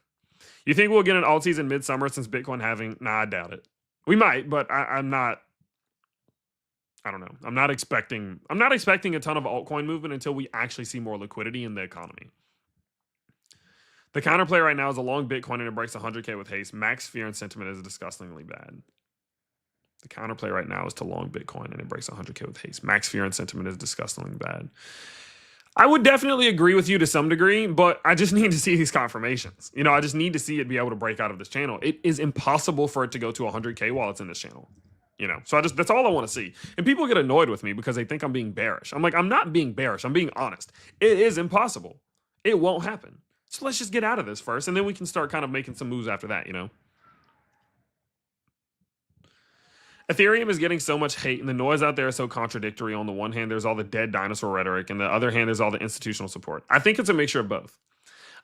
You think we'll get an alt season midsummer since Bitcoin having? Nah, I doubt it. We might, but I'm not. I don't know. I'm not expecting a ton of altcoin movement until we actually see more liquidity in the economy. The counterplay right now is a long Bitcoin and it breaks 100K with haste. Max fear and sentiment is disgustingly bad. The counterplay right now is to long Bitcoin and it breaks 100K with haste. Max fear and sentiment is disgustingly bad. I would definitely agree with you to some degree, but I just need to see these confirmations. I just need to see it be able to break out of this channel. It is impossible for it to go to 100K while it's in this channel. So that's all I want to see. And people get annoyed with me because they think I'm being bearish. I'm like, I'm not being bearish. I'm being honest. It is impossible. It won't happen. So let's just get out of this first, and then we can start kind of making some moves after that, Ethereum is getting so much hate, and the noise out there is so contradictory. On the one hand, there's all the dead dinosaur rhetoric, and the other hand, there's all the institutional support. I think it's a mixture of both.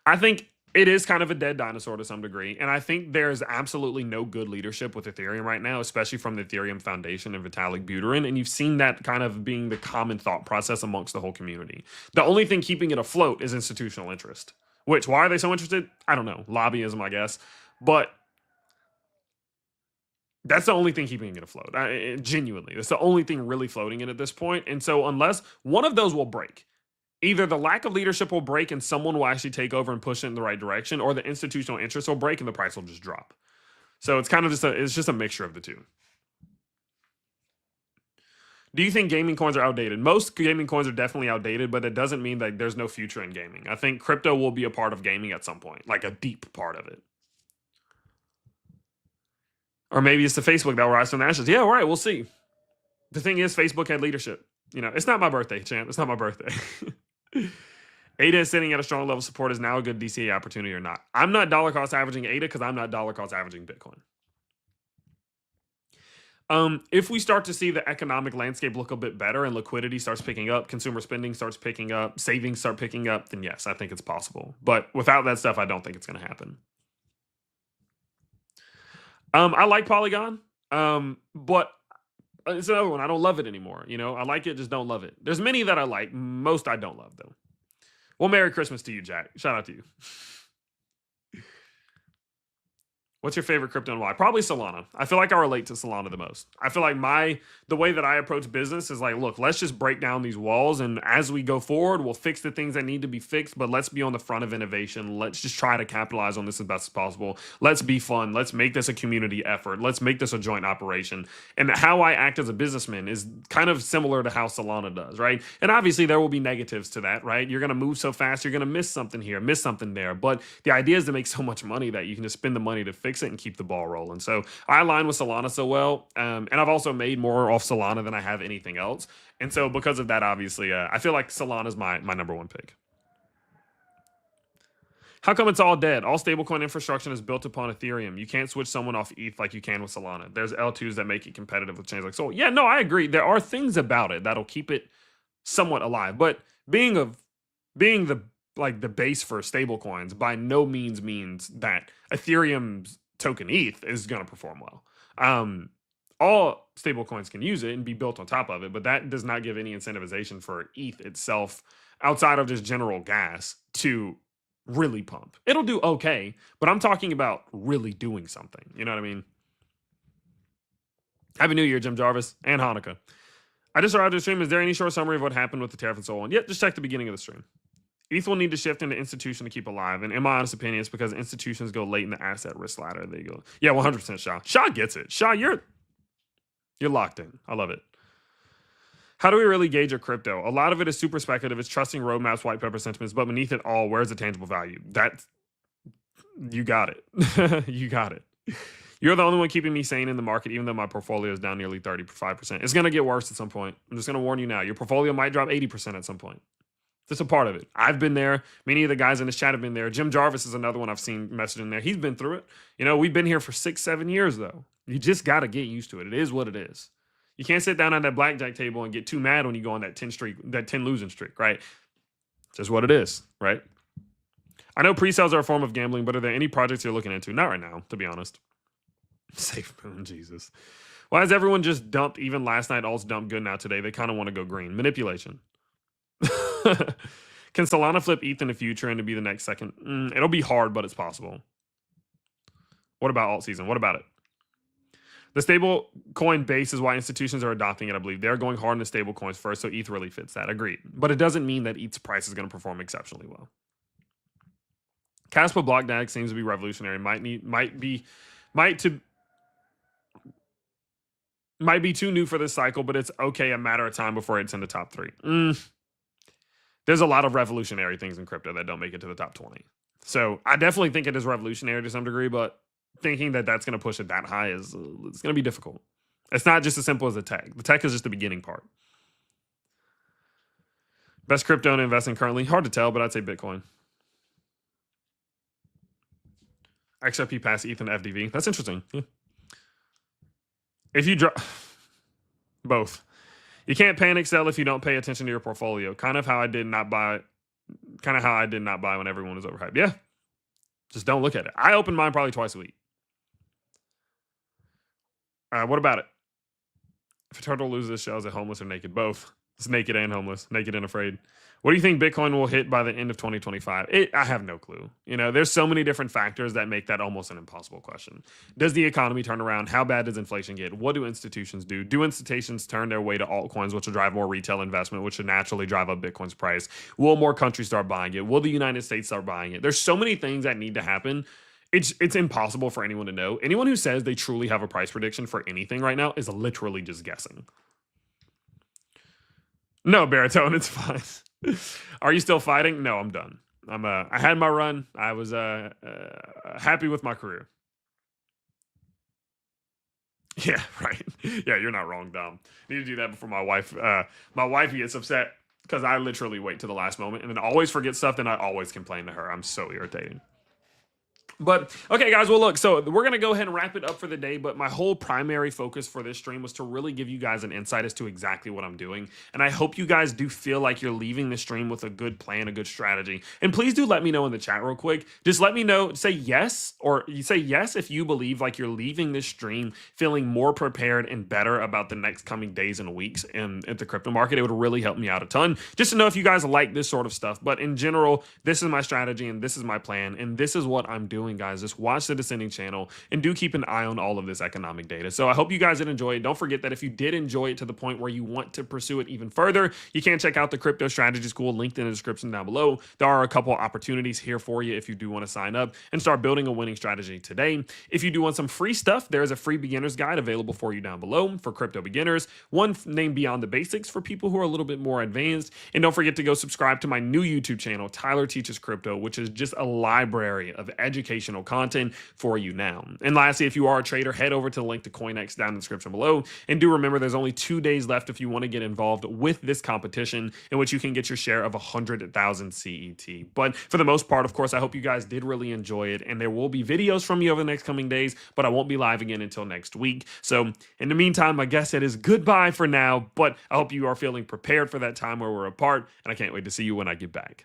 I think it is kind of a dead dinosaur to some degree, and I think there's absolutely no good leadership with Ethereum right now, especially from the Ethereum Foundation and Vitalik Buterin, and you've seen that kind of being the common thought process amongst the whole community. The only thing keeping it afloat is institutional interest, which, why are they so interested? I don't know. Lobbyism, I guess. But that's the only thing keeping it afloat. Genuinely, that's the only thing really floating it at this point. And so unless one of those will break, either the lack of leadership will break and someone will actually take over and push it in the right direction, or the institutional interest will break and the price will just drop. So it's kind of just a mixture of the two. Do you think gaming coins are outdated? Most gaming coins are definitely outdated, but it doesn't mean that there's no future in gaming. I think crypto will be a part of gaming at some point, like a deep part of it. Or maybe it's the Facebook that will rise from the ashes. Yeah, all right, we'll see. The thing is, Facebook had leadership. It's not my birthday, champ. It's not my birthday. ADA is sitting at a strong level of support. Is now a good DCA opportunity or not? I'm not dollar cost averaging ADA because I'm not dollar cost averaging Bitcoin. If we start to see the economic landscape look a bit better and liquidity starts picking up, consumer spending starts picking up, savings start picking up, then yes, I think it's possible. But without that stuff, I don't think it's going to happen. I like Polygon, but it's another one. I don't love it anymore. I like it, just don't love it. There's many that I like. Most I don't love, though. Well, Merry Christmas to you, Jack. Shout out to you. What's your favorite crypto and why? Probably Solana. I feel like I relate to Solana the most. I feel like the way that I approach business is like, look, let's just break down these walls, and as we go forward, we'll fix the things that need to be fixed, but let's be on the front of innovation. Let's just try to capitalize on this as best as possible. Let's be fun. Let's make this a community effort. Let's make this a joint operation. And how I act as a businessman is kind of similar to how Solana does, right? And obviously there will be negatives to that, right? You're going to move so fast, you're going to miss something here, miss something there. But the idea is to make so much money that you can just spend the money to fix it and keep the ball rolling. So I align with Solana so well. And I've also made more off Solana than I have anything else. And so because of that, obviously, I feel like Solana is my number one pick. How come it's all dead? All stablecoin infrastructure is built upon Ethereum. You can't switch someone off ETH like you can with Solana. There's L2s that make it competitive with chains like Sol. Yeah, no, I agree. There are things about it that'll keep it somewhat alive. But being the base for stablecoins by no means that Ethereum's token ETH is going to perform well. All stablecoins can use it and be built on top of it, but that does not give any incentivization for ETH itself outside of just general gas to really pump. It'll do okay, but I'm talking about really doing something. You know what I mean? Happy New Year, Jim Jarvis and Hanukkah. I just arrived to the stream. Is there any short summary of what happened with the tariff and so on? Yep, just check the beginning of the stream. ETH will need to shift into institution to keep alive. And in my honest opinion, it's because institutions go late in the asset risk ladder. They go, yeah, 100% Shaw. Shaw gets it. Shaw, you're locked in. I love it. How do we really gauge a crypto? A lot of it is super speculative. It's trusting roadmaps, white paper sentiments, but beneath it all, where's the tangible value? You got it. You got it. You're the only one keeping me sane in the market, even though my portfolio is down nearly 35%. It's going to get worse at some point. I'm just going to warn you now. Your portfolio might drop 80% at some point. That's a part of it. I've been there. Many of the guys in this chat have been there. Jim Jarvis is another one I've seen messaging there. He's been through it. We've been here for 6-7 years, though. You just got to get used to it. It is what it is. You can't sit down at that blackjack table and get too mad when you go on that 10 losing streak, right? It's just what it is, right? I know pre-sales are a form of gambling, but are there any projects you're looking into? Not right now, to be honest. Safe moon, Jesus. Why has everyone just dumped? Even last night, all's dumped good now today. They kind of want to go green. Manipulation. Can Solana flip ETH in the future and to be the next second? It'll be hard, but it's possible. What about alt season? What about it? The stable coin base is why institutions are adopting it, I believe. They're going hard in the stable coins first, so ETH really fits that. Agreed. But it doesn't mean that ETH's price is going to perform exceptionally well. Casper block DAG seems to be revolutionary. Might be too new for this cycle, but it's okay, a matter of time before it's in the top 3. There's a lot of revolutionary things in crypto that don't make it to the top 20. So I definitely think it is revolutionary to some degree, but thinking that that's going to push it that high it's going to be difficult. It's not just as simple as the tech. The tech is just the beginning part. Best crypto to invest in currently? Hard to tell, but I'd say Bitcoin. XRP pass ETH and FDV. That's interesting. Yeah. If you drop both, you can't panic sell if you don't pay attention to your portfolio. Kind of how I did not buy. Kind of how I did not buy when everyone was overhyped. Yeah, just don't look at it. I open mine probably twice a week. What about it? If a turtle loses its shell, is it homeless or naked? Both. It's naked and homeless, naked and afraid. What do you think Bitcoin will hit by the end of 2025? I have no clue. There's so many different factors that make that almost an impossible question. Does the economy turn around? How bad does inflation get? What do institutions do? Do institutions turn their way to altcoins, which will drive more retail investment, which should naturally drive up Bitcoin's price? Will more countries start buying it? Will the United States start buying it? There's so many things that need to happen. It's impossible for anyone to know. Anyone who says they truly have a price prediction for anything right now is literally just guessing. No, baritone, it's fine. Are you still fighting? No, I'm done. I had my run. I was happy with my career. Yeah, right. Yeah, you're not wrong, Dom. Need to do that before my wife gets upset because I literally wait to the last moment and then always forget stuff. Then I always complain to her. I'm so irritating. But okay, guys, well, look, so we're going to go ahead and wrap it up for the day. But my whole primary focus for this stream was to really give you guys an insight as to exactly what I'm doing. And I hope you guys do feel like you're leaving the stream with a good plan, a good strategy. And please do let me know in the chat real quick. Just let me know, say yes, or you say yes if you believe like you're leaving this stream feeling more prepared and better about the next coming days and weeks at the crypto market. It would really help me out a ton just to know if you guys like this sort of stuff. But in general, this is my strategy and this is my plan and this is what I'm doing, guys. Just watch the Descending channel and do keep an eye on all of this economic data. So I hope you guys did enjoy it. Don't forget that if you did enjoy it to the point where you want to pursue it even further, you can check out the Crypto Strategy School linked in the description down below. There are a couple opportunities here for you if you do want to sign up and start building a winning strategy today. If you do want some free stuff, there is a free beginner's guide available for you down below for crypto beginners, one named Beyond the Basics for people who are a little bit more advanced. And don't forget to go subscribe to my new YouTube channel, Tyler Teaches Crypto, which is just a library of educational content for you now. And lastly, if you are a trader, head over to the link to CoinEx down in the description below. And do remember, there's only 2 days left if you want to get involved with this competition in which you can get your share of 100,000 CET. But for the most part, of course, I hope you guys did really enjoy it. And there will be videos from me over the next coming days, but I won't be live again until next week. So in the meantime, I guess it is goodbye for now, but I hope you are feeling prepared for that time where we're apart. And I can't wait to see you when I get back.